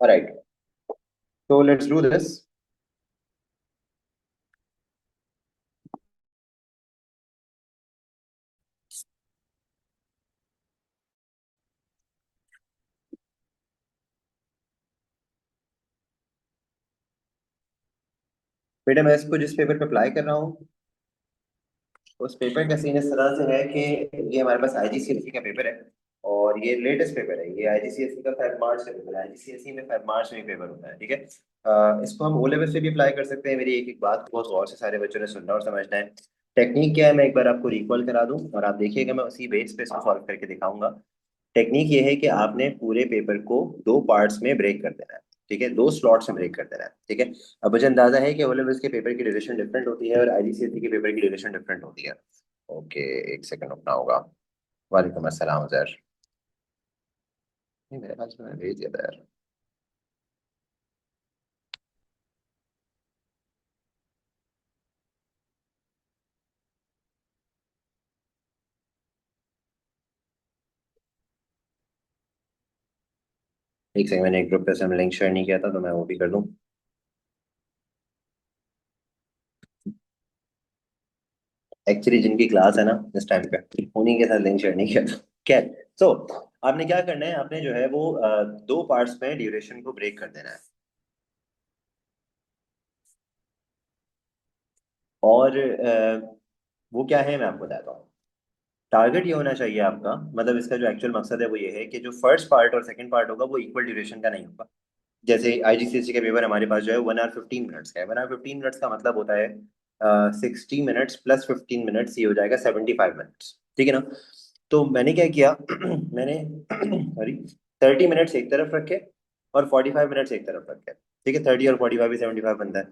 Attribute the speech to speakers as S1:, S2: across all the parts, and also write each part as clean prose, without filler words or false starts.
S1: All right, so let's do this. बेटा मैं इसको जिस पेपर पे अप्लाई कर रहा हूँ उस पेपर का सीन इस तरह से है कि ये हमारे पास आईजीसीएसई का पेपर है। और ये लेटेस्ट पेपर है, ये आईजीसीएसई का फेब मार्च का पेपर है। आईजीसीएसई में फेब मार्च में ही पेपर होता है, ठीक है। इसको हम ओ लेवल से भी अप्लाई कर सकते हैं। मेरी एक एक बात को बहुत गौर से सारे बच्चों ने सुनना और समझना है। टेक्निक क्या है मैं एक बार आपको रिकॉल करा दूं और आप देखिएगा, मैं उसी बेस पे इसको सॉल्व करके दिखाऊंगा। टेक्निक ये है कि आपने पूरे पेपर को दो पार्ट्स में ब्रेक कर देना है, ठीक है, दो स्लॉट्स में ब्रेक कर देना है, ठीक है। अब मुझे अंदाजा है कि ओ लेवल्स के पेपर की ड्यूरेशन डिफरेंट होती है और आईजीसीएसई के पेपर की ड्यूरेशन डिफरेंट होती है। ओके, एक सेकंड रुकना होगा। वालेकुम अस्सलाम सर। नहीं, मेरे पास में भेज दिया था यार। एक सेकंड, मैंने एक ग्रुप पे से लिंक शेयर नहीं किया था तो मैं वो भी कर दूं। एक्चुअली जिनकी क्लास है ना इस टाइम पे उन्हीं के साथ लिंक शेयर नहीं किया था। खैर, सो आपने क्या करना है, आपने जो है वो दो पार्ट्स में ड्यूरेशन को ब्रेक कर देना है। और वो क्या है मैं आपको बताता हूँ। टारगेट ये होना चाहिए आपका, मतलब इसका जो एक्चुअल मकसद है वो ये है कि जो फर्स्ट पार्ट और सेकंड पार्ट होगा वो इक्वल ड्यूरेशन का नहीं होगा। जैसे आईजीसीएसई का पेपर हमारे पास जो है 1 आवर 15 मिनट्स का है। 1 आवर 15 मिनट्स का मतलब होता है 60 मिनट्स प्लस 15 मिनट्स, ये हो जाएगा 75 मिनट्स, ठीक है ना। तो मैंने क्या किया मैंने सॉरी 30 मिनट्स एक तरफ रखे और 45 मिनट्स एक तरफ रखे, ठीक है। 30 और 45 भी 75 बनता है।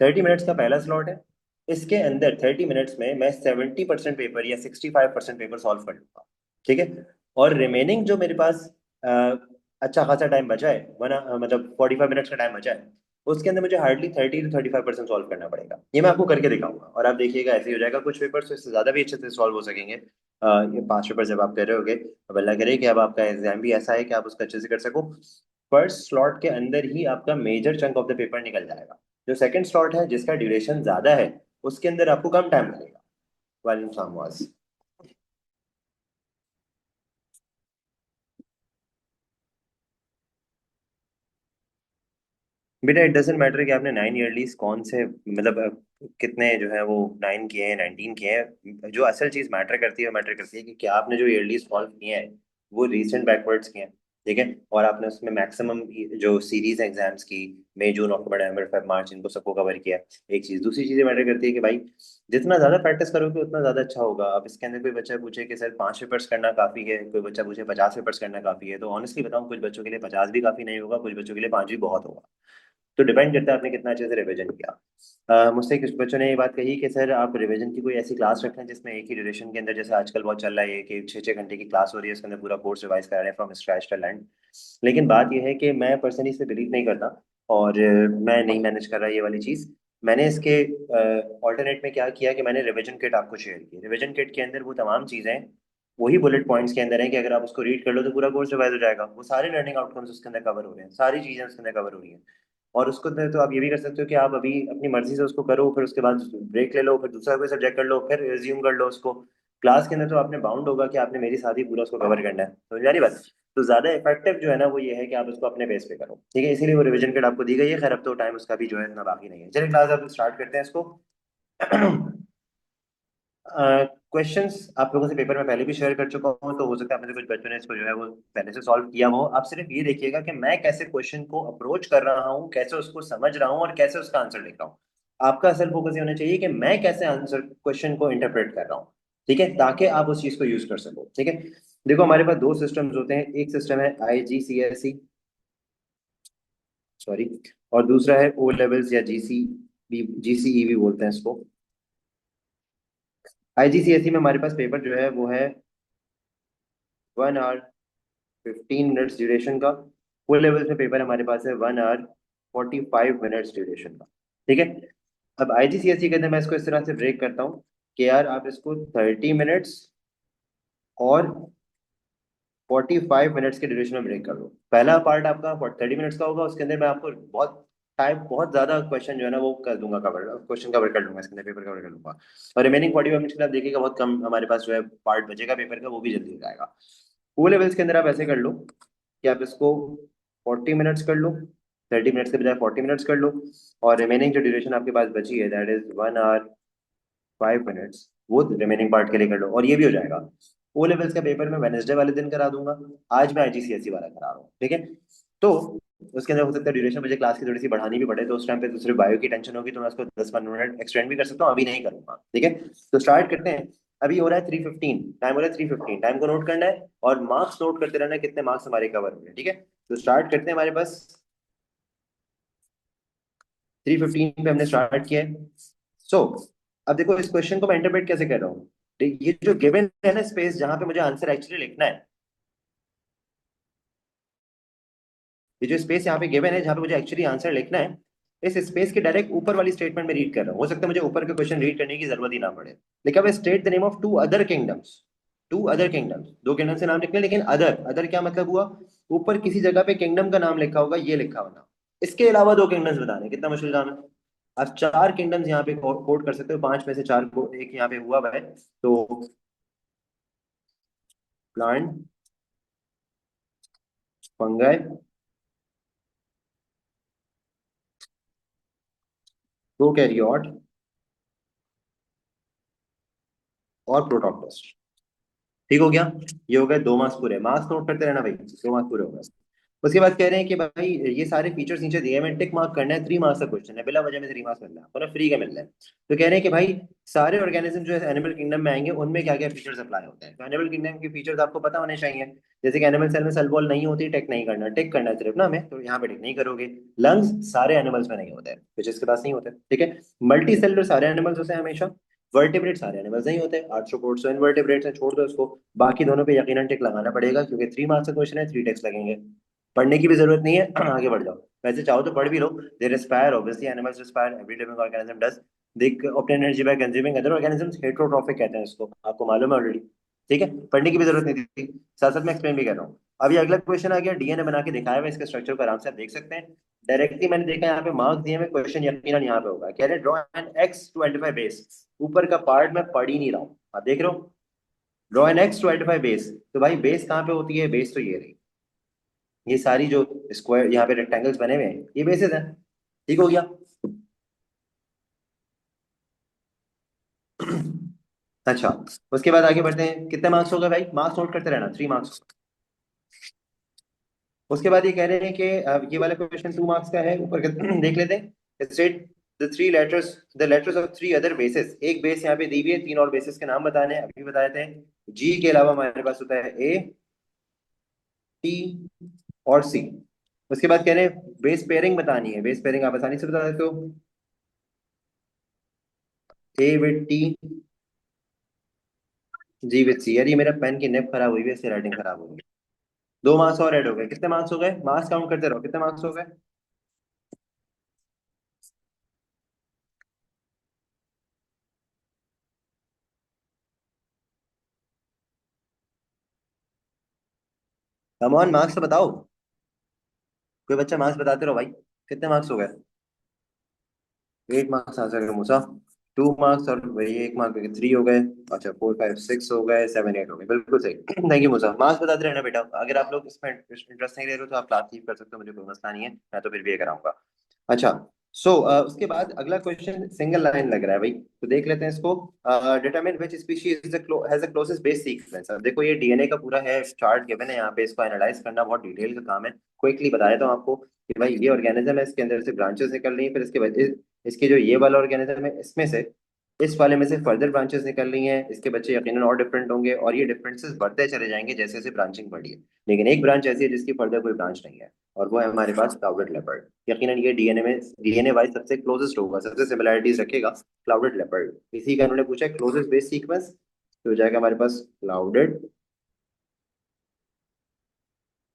S1: 30 मिनट्स का पहला स्लॉट है। इसके अंदर 30 मिनट्स में मैं 70% पेपर या 65% पेपर सॉल्व कर लूंगा, ठीक है। और रिमेनिंग जो मेरे पास अच्छा खासा टाइम बचा है, वरना मतलब 45 मिनट्स का टाइम बचा है, उसके अंदर मुझे हार्डली 30 to 35% सॉल्व करना पड़ेगा। ये मैं आपको करके दिखाऊंगा और आप देखिएगा ऐसे ही हो जाएगा। कुछ पेपर तो इससे ज्यादा भी अच्छे से सॉल्व हो सकेंगे। ये 5 पेपर जब आप कर रहे होगे, अब अल्लाह करे कि अब आपका एग्जाम भी ऐसा है कि आप उसका अच्छे से कर सको। फर्स्ट स्लॉट के अंदर ही आपका major chunk of the paper निकल जाएगा। जो सेकंड स्लॉट है जिसका ड्यूरेशन ज्यादा है उसके अंदर आपको कम टाइम लगेगा। वालेकुम सलाम वास। बेटा इट डजेंट मैटर कि आपने 9 ईयरलीज कौन से, मतलब कितने जो है वो 9 किए हैं 19 किए हैं। जो असल चीज मैटर करती है वो मैटर करती है कि क्या आपने जो ईयरलीज सॉल्व किए हैं वो रीसेंट बैकवर्ड्स किए हैं, ठीक है। और आपने उसमें मैक्सिमम जो सीरीज एग्जाम्स की, मई जून अक्टूबर नवंबर फरवरी मार्च, इनको सबको कवर किया। एक चीज, दूसरी चीजें मैटर करती है कि भाई जितना ज्यादा प्रैक्टिस करोगे उतना ज्यादा अच्छा होगा। अब इसके अंदर कोई बच्चा पूछे कि सर 5 पेपर्स करना काफी है, कोई बच्चा पूछे 50 पेपर्स करना काफी है, तो ऑनेस्टली बताऊं कुछ बच्चों के लिए 50 भी काफी नहीं होगा, कुछ बच्चों के लिए 5 भी बहुत होगा। तो डिपेंड करता है आपने कितना अच्छे से रिवीजन किया। मुझसे कुछ बच्चों ने ये बात कही कि सर आप रिवीजन की कोई ऐसी क्लास रखें जिसमें एक ही ड्यूरेशन के अंदर, जैसे आजकल बहुत चल रहा है ये कि 6 6 घंटे की क्लास हो रही है, उसके अंदर पूरा कोर्स रिवाइज करा रहे हैं फ्रॉम स्क्रैच टू लैंड। लेकिन बात यह है कि मैं पर्सनली इसे बिलीव नहीं करता और मैं नहीं मैनेज कर रहा ये वाली चीज़। मैंने इसके ऑल्टरनेट में क्या किया कि मैंने रिवीजन किट आपको शेयर की। रिवीजन किट के अंदर वो तमाम चीज़ें वही बुलेट पॉइंट्स के अंदर है कि अगर आप उसको रीड कर लो तो पूरा कोर्स रिवाइज हो जाएगा। वो सारे लर्निंग आउटकम्स उसके अंदर कवर हो रहे हैं, सारी चीज़ें उसके अंदर कवर हो रही हैं। और उसको तो आप ये भी कर सकते हो कि आप अभी अपनी मर्जी से उसको करो, फिर उसके बाद ब्रेक ले लो, फिर दूसरा कोई सब्जेक्ट कर लो, फिर रिज्यूम कर लो उसको। क्लास के अंदर तो आपने बाउंड होगा कि आपने मेरी साथ ही पूरा उसको कवर करना है, समझ आ रही बात। तो ज्यादा इफेक्टिव जो है ना वो ये है कि आप उसको अपने बेस पे करो, ठीक है। इसीलिए वो रिवीजन किट आपको दी गई है। खैर अब तो टाइम उसका भी जो है इतना बाकी नहीं है। चलिए क्लास अब स्टार्ट करते हैं इसको। क्वेश्चंस आप लोगों से पेपर में पहले भी शेयर कर चुका हूँ, तो हो सकता है आप में से कुछ बच्चों ने इसको जो है वो पहले से सॉल्व किया हो। आप सिर्फ ये देखिएगा कि मैं कैसे क्वेश्चन को अप्रोच कर रहा हूँ, कैसे उसको समझ रहा हूँ और कैसे उसका आंसर लिख रहा हूँ। आपका असल फोकस ये होना चाहिए कि मैं कैसे आंसर क्वेश्चन को इंटरप्रेट कर रहा हूँ, ठीक है, ताकि आप उस चीज को यूज कर सको, ठीक है। देखो हमारे पास दो सिस्टम्स होते हैं, एक सिस्टम है आईजीसीएसई, सॉरी, और दूसरा है ओ लेवल्स या जीसी बी, जीसीई भी बोलते हैं इसको। आईजीसीएसई में हमारे पास पेपर जो है वो है 1 आवर 15 मिनट्स ड्यूरेशन का। फुल लेवल से पेपर हमारे पास है 1 आवर 45 मिनट्स ड्यूरेशन का, ठीक है। अब आईजीसीएसई के अंदर मैं इसको इस तरह से ब्रेक करता हूँ कि यार आप इसको 30 मिनट्स और 45 मिनट्स के ड्यूरेशन में ब्रेक कर लो। पहला पार्ट आपका 30 मिनट्स का होगा, उसके अंदर मैं आपको बहुत ज्यादा क्वेश्चन जो है ना वो कर दूंगा, कवर क्वेश्चन कवर कर लूंगा, इसके अंदर पेपर कवर कर लूंगा। और रिमेनिंग 45 मिनट्स के लिए आप देखिएगा बहुत कम हमारे पास जो है पार्ट बचेगा पेपर का, वो भी जल्दी हो जाएगा। ओ लेवल्स के अंदर आप ऐसे कर लो कि आप इसको 40 मिनट्स कर लो, 30 मिनट्स के बजाय 40 मिनट्स कर लो। और रिमेनिंग जो ड्यूरेशन आपके पास बची है दैट इज 1 आवर 5 मिनट्स, वो रिमेनिंग पार्ट के लिए कर लो और ये भी हो जाएगा। ओ लेवल्स का पेपर मैं वेनसडे वाले दिन करा दूंगा, आज मैं आईजीसीएसई वाला करा रहा हूँ, ठीक है। तो उसके अंदर हो सकता है ड्यूरेशन मुझे क्लास की थोड़ी सी बढ़ानी भी पड़े, तो उस टाइम पे दूसरी बायो की टेंशन होगी तो मैं उसको 10-15 मिनट एक्सटेंड भी कर सकता हूँ, अभी नहीं करूंगा, ठीक है। तो स्टार्ट करते हैं। अभी हो रहा है 3:15, टाइम हो रहा है 3:15, टाइम को नोट करना है और मार्क्स नोट करते रहना है कितने मार्क्स हमारे कवर हुए, ठीक है। तो स्टार्ट करते हैं, हमारे पास 3:15 पे हमने स्टार्ट किया है। सो अब देखो इस क्वेश्चन को मैं इंटरप्रेट कैसे कर रहा हूँ। ये जो गिवन है ना स्पेस जहां पे मुझे आंसर एक्चुअली लिखना है, ये जो स्पेस यहाँ पे गिवन है जहाँ पे मुझे एक्चुअली आंसर लिखना है, इस स्पेस के डायरेक्ट ऊपर वाली स्टेटमेंट में रीड कर रहा हूँ। हो सकता है मुझे ऊपर का क्वेश्चन रीड करने की जरूरत ही ना पड़े। लेकिन अब state the name of two other kingdoms, दो किंगडम से नाम लिखने, लेकिन अदर अदर क्या मतलब हुआ, ऊपर किसी जगह पे किंगडम का नाम लिखा होगा, ये लिखा होना, इसके अलावा दो किंगडम्स बताने, कितना मुश्किल काम है। अब चार किंगडम्स यहाँ पे कोड कर सकते हो, पांच में से चार को एक यहाँ पे हुआ है, तो प्लांट, फंगाई, प्रोकैरियोट और प्रोटोप्लस्ट। ठीक हो गया। ये हो गए 2 मार्क्स पूरे, मार्क्स नोट करते रहना भाई, 2 मार्क्स पूरे हो गए। उसके बाद कह रहे हैं कि भाई ये सारे फीचर्स नीचे दिए हैं, मैं टिक मार्क करना है, 3 मार्क्स का क्वेश्चन है, बिला वजह में 3 मार्क्स मिल रहा है आपको ना, फ्री का मिल रहा है। तो कह रहे हैं कि भाई सारे ऑर्गेनिज्म जो है एनिमल किंगडम में आएंगे उनमें क्या क्या फीचर्स अप्लाई होते हैं। तो एनिमल किंगडम के फीचर्स आपको पता होने चाहिए, जैसे कि एनिमल सेल में सेल वॉल नहीं होती, टिक नहीं करना, टिक करना है सिर्फ ना हमें, तो यहाँ पे टिक नहीं करोगे। लंग्स सारे एनिमल्स में नहीं होते हैं, फिशेस के पास नहीं होते, ठीक है। मल्टी सेलुलर सारे एनिमल्स होते हैं हमेशा। वर्टिब्रेट सारे एनिमल्स नहीं होते, आर्थ्रोपोड्स तो इनवर्टिब्रेट्स हैं, छोड़ दो इसको। बाकी दोनों पे यकीनन टिक लगाना पड़ेगा क्योंकि 3 मार्क्स का क्वेश्चन है, 3 टिक्स लगेंगे। पढ़ने की भी जरूरत नहीं है आगे बढ़ जाओ, वैसे चाहो तो पढ़ भी लो। They respire, obviously animals respire, every living organism does. They obtain energy by consuming other organisms, heterotrophic कहते हैं इसको, आपको मालूम है ऑलरेडी, ठीक है। पढ़ने की भी जरूरत नहीं थी, साथ साथ में एक्सप्लेन भी कर रहा हूँ। अभी अगला क्वेश्चन आ गया, डीएनए बना के दिखाया हुआ है, इसके स्ट्रक्चर को आराम से आप देख सकते हैं। डायरेक्टली मैंने देखा यहाँ पे मार्क्स दिए हुए, क्वेश्चन यकीनन यहाँ पे होगा, कह रहे draw an X to identify base. ऊपर का पार्ट मैं पढ़ ही नहीं रहा हूँ, आप देख रहे हो, draw an X to identify base. तो भाई बेस कहाँ पे होती है, बेस तो ये रही, ये सारी जो स्क्वायर यहाँ पे रेक्टेंगल्स बने हुए हैं ये बेसिस हैं। ठीक हो गया। अच्छा, उसके बाद आगे बढ़ते हैं, कितने मार्क्स हो गए भाई, मार्क्स नोट करते रहना, 3 मार्क्स। उसके बाद ये कह रहे हैं कि ये वाला क्वेश्चन 2 मार्क्स का है, ऊपर देख लेते हैं। State the letters of three other basis, एक बेस यहाँ पे दी हुई है, तीन और बेसिस के नाम बताने हैं, अभी बता देते हैं। जी के अलावा हमारे पास होता है ए, टी और सी। उसके बाद कह रहे हैं बेस पेयरिंग बतानी है, बेस पेयरिंग आप आसानी से बता देते हो, A with T, G with C. यार ये मेरा पेन की निब खराब हुई है, इससे राइटिंग खराब हो गई। 2 मार्क्स और ऐड हो गए, कितने मार्क्स हो गए, मार्क्स काउंट करते रहो, कितने मार्क्स हो गए। कम ऑन, मार्क्स तो बताओ, कोई बच्चा मार्क्स बताते रहो भाई, कितने मार्क्स हो गए। 8 मार्क्स आंसर का मूसा, 2 मार्क्स और वही 1 मार्क के 3 हो गए। अच्छा, 4 5 6 हो गए, 7 8 हो गए, बिल्कुल सही। थैंक यू मूसा, मार्क्स बताते रहना बेटा, अगर आप लोग इसमें इंटरेस्ट नहीं ले रहे हो तो आप क्लास लीव कर सकते हो, मुझे कोई मसला नहीं है, मैं तो फिर भी ये कराऊंगा। अच्छा, उसके बाद अगला क्वेश्चन सिंगल लाइन लग रहा है भाई, तो देख लेते हैं इसको। Determine which species has the closest base sequence. अब देखो ये डीएनए का पूरा है, चार्ट गिवन है यहाँ पे, इसको एनालाइज करना बहुत डिटेल का काम है। क्विकली बता देता हूँ आपको कि भाई ये ऑर्गेनिज्म है, इसके अंदर से ब्रांचेस निकल रही हैं, फिर इसके बाद इसके जो ये वाला ऑर्गेनिज्म है इसमें से, इस वाले में से फर्दर ब्रांचेस निकल रही हैं, इसके बच्चे यकीनन और डिफरेंट होंगे, और ये डिफरेंसेस बढ़ते चले जाएंगे जैसे जैसे ब्रांचिंग बढ़ी है। लेकिन एक ब्रांच ऐसी है जिसकी फर्दर कोई ब्रांच नहीं है, और वो है हमारे पास क्लाउडेड लेपर्ड। यकीनन ये डीएनए में डीएनए वाइज सबसे क्लोजेस्ट होगा, सबसे सिमिलरिटीज रखेगा क्लाउडेड लेपर्ड, इसी का उन्होंने पूछा है क्लोजेस्ट बेस सीक्वेंस, तो हो जाएगा हमारे पास क्लाउडेड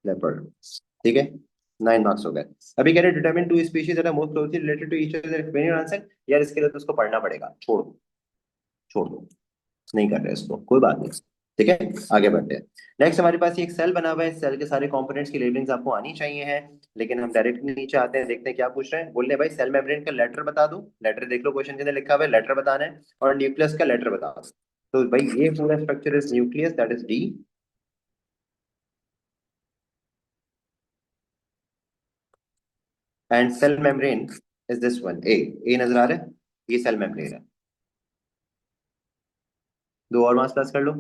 S1: लेपर्ड, ठीक है। 9 मार्क्स हो गए। अभी कह रहे determine two species that are most closely related to each other, explain your answer. यार इसके लिए तो उसको पढ़ना पड़ेगा, छोड़ दो, छोड़ दो, नहीं कर रहे इसको, कोई बात नहीं। ठीक है, आगे बढ़ते हैं। नेक्स्ट हमारे पास ये एक सेल बना हुआ है, सेल के सारे कंपोनेंट्स की लेबलिंग्स आपको आनी चाहिए है, लेकिन हम डायरेक्ट नीचे आते हैं, देखते हैं क्या पूछ रहे हैं। बोल रहे हैं भाई सेल मेम्ब्रेन का लेटर बता दो, लेटर देख लो क्वेश्चन के अंदर लिखा हुआ है लेटर बताना है, और न्यूक्लियस का लेटर बता दो। तो भाई ये पूरा structure is nucleus, that is D, and cell membrane is this one, A नजर आ रहा है, ये सेल मेम्ब्रेन है। दो और मास प्लस कर लो।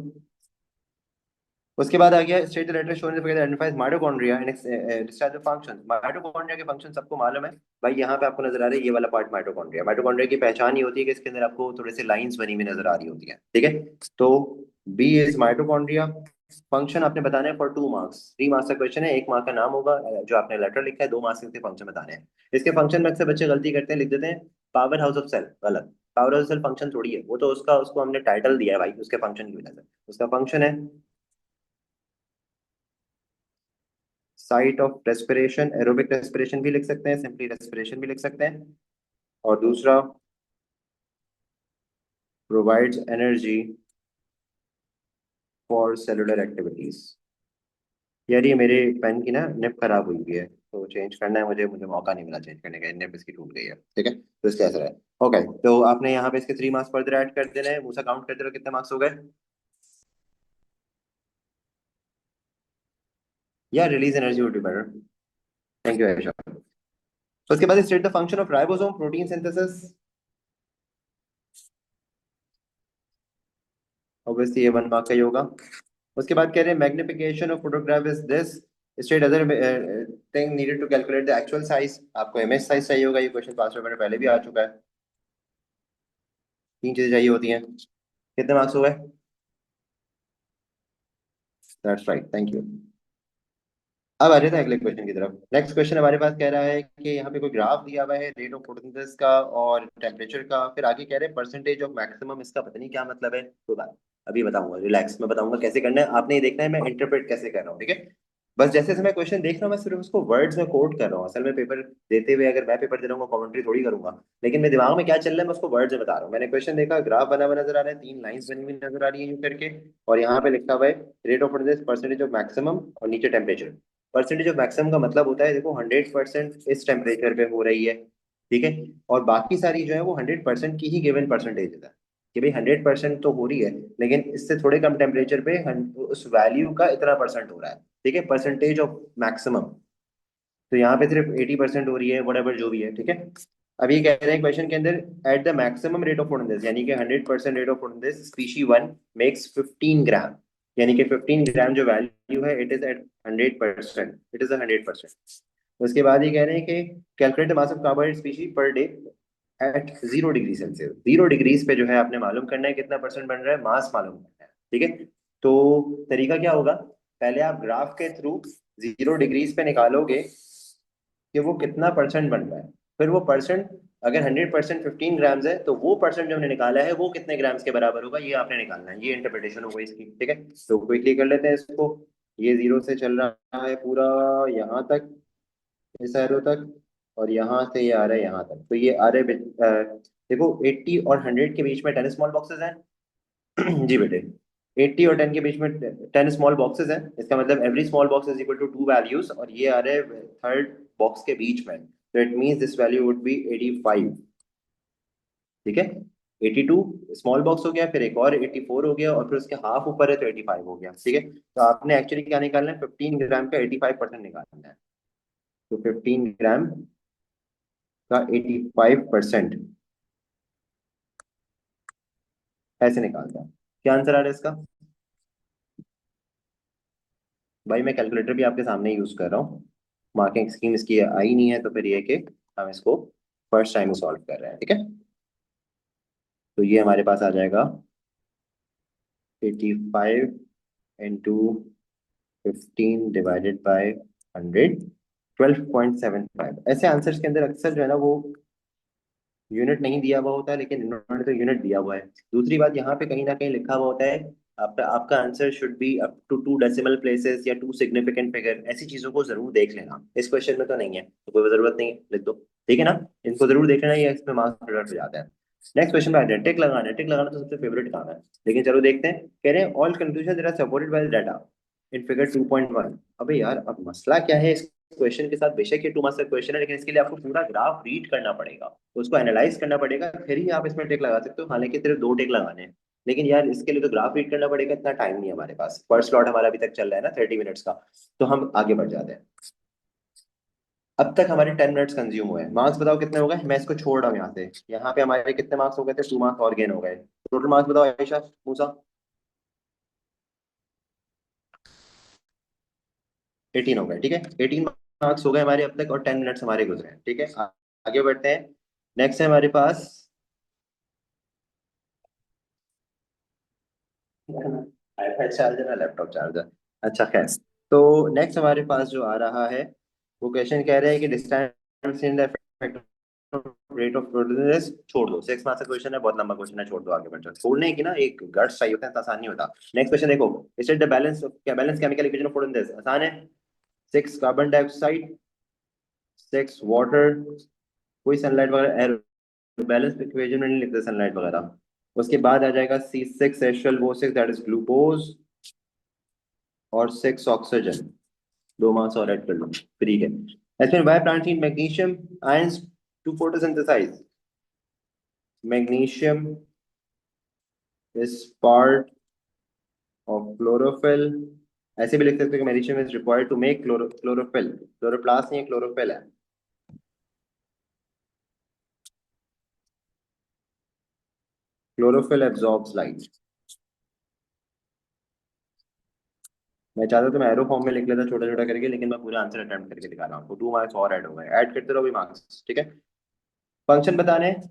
S1: उसके बाद आ गया state the letter shown identifies mitochondria and describe the functions. Mitochondria के फंक्शन सबको मालूम है भाई, यहाँ पे आपको नजर आ रहा है ये वाला पार्ट माइटोकॉन्ड्रिया। माइटोकॉन्ड्रिया की पहचान ही होती है कि इसके अंदर आपको थोड़े से लाइंस बनी हुई नजर आ रही होती है, ठीक है। तो बी इज माइटोकॉन्ड्रिया। फंक्शन आपने बताना है फॉर 2 मार्क्स, 3 मार्क्स का क्वेश्चन है, 1 मार्क का नाम होगा जो आपने लेटर लिखा है, 2 मार्क्स के फंक्शन बताने हैं। इसके फंक्शन में अक्सर बच्चे गलती करते हैं, लिख देते हैं पावर हाउस ऑफ सेल, गलत। पावर हाउस सेल फंक्शन थोड़ी है वो, तो उसका उसको हमने टाइटल दिया है भाई उसके फंक्शन की वजह से। उसका फंक्शन है site of respiration, aerobic respiration भी लिख सकते हैं, सिंपली रेस्पिरेशन भी लिख सकते हैं। और दूसरा provides energy for cellular activities. यार ये मेरे पेन की ना निब खराब हुई है, तो चेंज करना है मुझे, मुझे मौका नहीं मिला चेंज करने का, निब इसकी टूट गई है, ठीक है। तो इसका असर है। ओके, तो आपने यहाँ पे इसके 3 मार्क्स फर्दर ऐड कर देने हैं, मूसा काउंट करते रहो कितने मार्क्स हो गए। या release energy would be better. Thank you Ayesha. तो उसके बाद state the function of ribosome protein synthesis. Obviously ये 1 मार्क का ही होगा। उसके बाद कह रहे हैं magnification of photograph is this, state other thing needed to calculate the actual size. आपको इमेज साइज चाहिए होगा, ये क्वेश्चन पास पेपर में पहले भी आ चुका है। 3 चीजें चाहिए होती हैं। कितने मार्क्स हो गए। That's right, thank you. अब आ जाते हैं अगले क्वेश्चन की तरफ। नेक्स्ट क्वेश्चन हमारे पास कह रहा है कि यहाँ पे कोई ग्राफ दिया हुआ है रेट ऑफ फोटोसिंथेसिस का और टेम्परेचर का, फिर आगे कह रहे हैं परसेंटेज ऑफ मैक्सिमम, इसका पता नहीं क्या मतलब है, कोई बात अभी बताऊंगा, रिलैक्स में बताऊंगा कैसे करना है, आपने ये देखना है मैं इंटरप्रेट कैसे कर रहा हूँ, ठीक है। बस जैसे जैसे मैं क्वेश्चन देख रहा हूँ मैं सिर्फ उसको वर्ड्स में कोट कर रहा हूँ, असल में पेपर देते हुए अगर मैं पेपर दे रहा हूँ कमेंट्री थोड़ी करूंगा, लेकिन मेरे दिमाग में क्या चल रहा है मैं उसको वर्ड्स में बता रहा हूँ। मैंने क्वेश्चन देखा, ग्राफ बना हुआ नजर आ रहा है, 3 लाइंस बनी हुई नजर आ रही है यूं करके, और यहाँ पे लिखा हुआ है rate of percentage of maximum, और नीचे टेम्परेचर। परसेंटेज ऑफ मैक्सिमम का मतलब होता है देखो 100% इस टेम्परेचर पे हो रही है, ठीक है, और बाकी सारी जो है वो 100% की ही गिवन परसेंटेज है कि भाई 100% तो हो रही है, लेकिन इससे थोड़े कम टेम्परेचर पे उस वैल्यू का इतना परसेंट हो रहा है, ठीक है, परसेंटेज ऑफ मैक्सिमम। तो यहाँ पे सिर्फ 80% हो रही है, वट जो भी है, ठीक है। अभी कह रहे हैं क्वेश्चन के अंदर at the maximum rate of photosynthesis, यानी कि 100% rate of photosynthesis species 1 makes 15 gram, यानी कि 15 ग्राम जो वैल्यू है it is at 100%, it is 100%। उसके बाद ये कह रहे हैं कि calculate the mass of carbohydrate species per day at 0 degree Celsius. 0 degrees पे जो है आपने मालूम करना है कितना परसेंट बन रहा है, मास मालूम करना है, ठीक है। तो तरीका क्या होगा, पहले आप ग्राफ के थ्रू 0 डिग्रीज पे निकालोगे कि वो कितना परसेंट बन रहा है, फिर वो परसेंट अगर 100% 15 ग्राम्स है तो वो परसेंट जो हमने निकाला है वो कितने ग्राम्स के बराबर होगा, ये आपने निकालना है, ये इंटरप्रिटेशन होगा इसकी, ठीक है। तो क्विकली कर लेते हैं इसको। ये 0 से चल रहा है पूरा यहाँ तक, इस एरो तक, और यहाँ से ये आ रहा है यहाँ तक, तो ये आ रहे देखो 80 और 100 के बीच में 10 स्मॉल बॉक्सेस हैं जी बेटे, 80 और 10 के बीच में 10 स्मॉल बॉक्सेस हैं, इसका मतलब every small box is equal to 2 values, और ये आ रहे हैं थर्ड बॉक्स के बीच में, तो it means this value would be 85, ठीक है। 82 स्मॉल बॉक्स हो गया, फिर एक और 84 हो गया, और फिर उसके हाफ ऊपर है तो 85 हो गया, ठीक है। तो आपने एक्चुअली क्या निकालना है, 15 ग्राम का 85% निकालना है, तो 15 ग्राम का 85% ऐसे निकालता है। क्या आंसर आ रहा है इसका। भाई मैं कैलकुलेटर भी आपके सामने यूज कर रहा हूँ, मार्किंग स्कीम इसकी आई नहीं है, तो फिर ये है कि हम इसको फर्स्ट टाइम सॉल्व कर रहे हैं, ठीक है। तो ये हमारे पास आ जाएगा 85 into 15 डिवाइडेड बाय 100, 12.75। ऐसे आंसर्स के अंदर अक्सर जो है ना वो यूनिट नहीं दिया हुआ होता है, लेकिन इन्होंने तो यूनिट दिया हुआ है। दूसरी बात यहाँ पे कहीं ना कहीं लिखा हुआ होता है आपका आपका answer should be up to 2 decimal places या 2 सिग्निफिकेंट फिगर, ऐसी चीजों को जरूर देख लेना, इस क्वेश्चन में तो नहीं है तो कोई जरूरत नहीं है, लिख दो, ठीक है ना। इनको जरूर देख लेना, ये इसमें मार्क्स हो जाता है। नेक्स्ट क्वेश्चन में आ जाए, टिक लगाना तो सबसे फेवरेट काम है, लेकिन चलो देखते हैं। कह रहे हैं all conclusion are supported by data in figure 2.1। अबे यार, अब मसला क्या है इस क्वेश्चन के साथ? बेशक ये 2 मार्क्स का क्वेश्चन है, लेकिन इसके लिए आपको पूरा ग्राफ रीड करना पड़ेगा, उसको एनालाइज करना पड़ेगा, फिर ही आप इसमें टिक लगा सकते हो। हालांकि सिर्फ 2 टिक लगाने हैं, लेकिन यार इसके लिए तो ग्राफ रीड करना पड़ेगा, इतना टाइम नहीं है हमारे पास। फर्स्ट स्लॉट हमारा अभी तक चल रहा है ना 30 मिनट्स का, तो हम आगे बढ़ जाते हैं। अब तक हमारे 10 मिनट्स कंज्यूम हुए हैं। मार्क्स बताओ कितने हो गए? मैं इसको छोड़ रहा हूँ यहाँ से। यहाँ पे हमारे कितने मार्क्स हो गए थे? 2 मार्क्स और गेन हो गए। टोटल मार्क्स बताओ आयशा मूसा। 18 हो गए, ठीक है। 18 मार्क्स हो गए हमारे अब तक, और 10 मिनट्स हमारे गुजरे हैं, ठीक है। आगे बढ़ते हैं। नेक्स्ट है हमारे पास आईपैड चार्जर है, लैपटॉप चार्जर। अच्छा खैर, तो नेक्स्ट हमारे पास जो आ रहा है, वो क्वेश्चन कह रहे हैं कि distance in the rate of produce. छोड़ दो, 6 मार्क्स का क्वेश्चन है, बहुत लंबा क्वेश्चन है, छोड़ दो, आगे बढ़ जाओ। छोड़ने की ना एक गट्स चाहिए होता है, इतना आसान नहीं होता। नेक्स्ट क्वेश्चन देखो, स्टेट द बैलेंस, क्या balance chemical equation of photosynthesis. आसान है। 6 कार्बन डाइऑक्साइड, 6 वाटर, कोई सनलाइट वगैरह एयर, बैलेंस इक्वेशन में नहीं लिखते सनलाइट वगैरह। उसके बाद आ जाएगा C6H12O6, दैट इज ग्लूकोज, और 6 ऑक्सीजन। 2 मार्क्स और ऐड कर लो, फ्री है। ऐसे why plant need magnesium ions to photosynthesize. Magnesium is part of chlorophyll. ऐसे भी लिख सकते हो कि magnesium is required to make chlorophyll. Chloroplast नहीं है, क्लोरोफिल है। Chlorophyll absorbs light. मैं चाहता तो मैं एरो फॉर्म में लिख लेता छोटा छोटा करके, लेकिन मैं पूरा आंसर अटेम्प्ट करके दिखा रहा हूँ। 2 मार्क्स और ऐड हो गए, ऐड करते रहो भी मार्क्स, ठीक है। फंक्शन बताने हैं,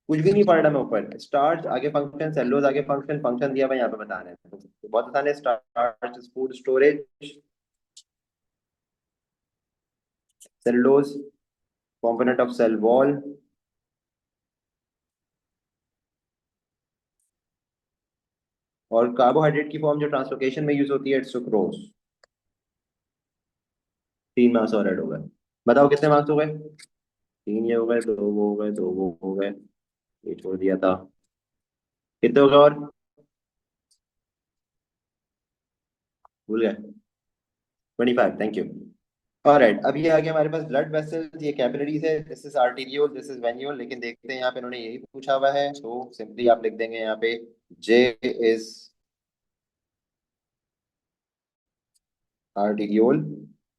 S1: कुछ भी नहीं पढ़ रहा मैं ऊपर। स्टार्च आगे फंक्शन, सेलुलोज आगे फंक्शन, फंक्शन दिया भाई यहाँ पे बताने हैं। तो बहुत आसान है। Starch food storage, cellulose component of cell wall, और कार्बोहाइड्रेट की फॉर्म जो ट्रांसलोकेशन में यूज होती है, सुक्रोज। 3 मार्क्स और ऐड हो गए। बताओ कितने मार्क्स हो गए? 3 ये हो गए, 2 वो हो गए, 2 वो हो गए, ये छोड़ दिया था। कितने हो गए और? भूल गए? 25, थैंक यू। ऑलराइट, अब ये आ गया हमारे पास ब्लड वेसल्स, ये कैपिलरीज है। This is arteriole, this is venule. लेकिन देखते हैं यहाँ पे इन्होंने यही पूछा हुआ है, तो सिंपली आप लिख देंगे यहाँ पे जे इज आर्टीरियोल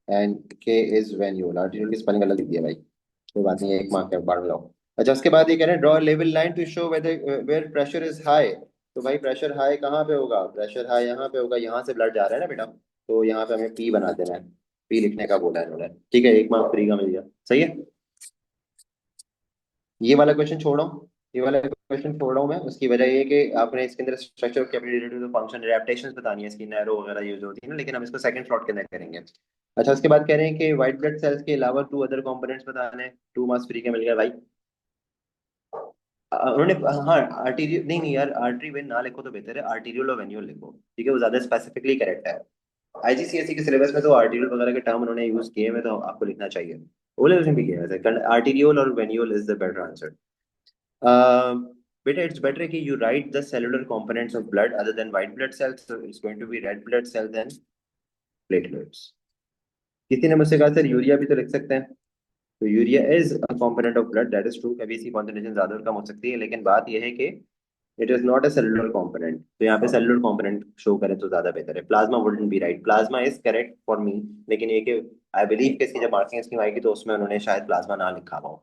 S1: एंड के इज वेन्यूल। आर्टीरियोल की स्पेलिंग अलग लिख दिया भाई, कोई बात नहीं है, 1 मार्क है, बाढ़ लो। अच्छा, उसके बाद ये कह रहे हैं draw level line to show whether where pressure is high. तो भाई प्रेशर हाई कहाँ पे होगा? प्रेशर हाई यहाँ पे होगा, यहाँ से ब्लड जा रहा है ना बेटा, तो यहाँ पे हमें पी बना देना है। पी लिखने का बोला है इन्होंने, ठीक है। 1 मार्क फ्री का मिल गया, सही है। ये वाला क्वेश्चन छोड़ रहा हूँ, ये वाला क्वेश्चन छोड़ रहा हूँ मैं। उसकी वजह ये है कि आपने इसके अंदर structure of capillary function adaptations बतानी है इसकी, नैरो वगैरह यूज होती है ना, लेकिन हम इसको सेकंड स्लॉट के अंदर करेंगे। अच्छा, उसके बाद कह रहे हैं कि व्हाइट ब्लड सेल्स के अलावा 2 अदर कंपोनेंट्स बताने हैं। 2 मार्क्स फ्री के मिल गया भाई। उन्होंने, हाँ, आर्टीरियल नहीं नहीं यार, आर्टरी वेन ना लिखो तो बेहतर है, आर्टीरियल और वेन्यूल लिखो, ठीक है, वो ज्यादा स्पेसिफिकली करेक्ट है। आईजीसीएसई के सिलेबस में तो आर्टीरियल वगैरह के टर्म उन्होंने यूज किए हैं, तो आपको लिखना चाहिए। ओ लेवल में भी किया है वैसे। आर्टीरियल और venule is the better answer. बेटा, इट्स बेटर कि you write the cellular components of blood other than white blood cells, so it's going to be red blood cell then platelets. किसी ने मुझसे कहा सर यूरिया भी तो लिख सकते हैं, तो urea is a component of blood, that is true. कभी इसकी कॉन्सेंट्रेशन ज्यादा और कम हो सकती है, लेकिन बात यह है कि it is not a cellular component. तो यहाँ पे सेलुलर कंपोनेंट शो करें तो ज्यादा बेहतर है। Plasma wouldn't be right, plasma is correct for me, लेकिन ये कि आई बिलीव कि इसकी जब मार्किंग इसकी आएगी तो उसमें उन्होंने शायद प्लाज्मा ना लिखा हो,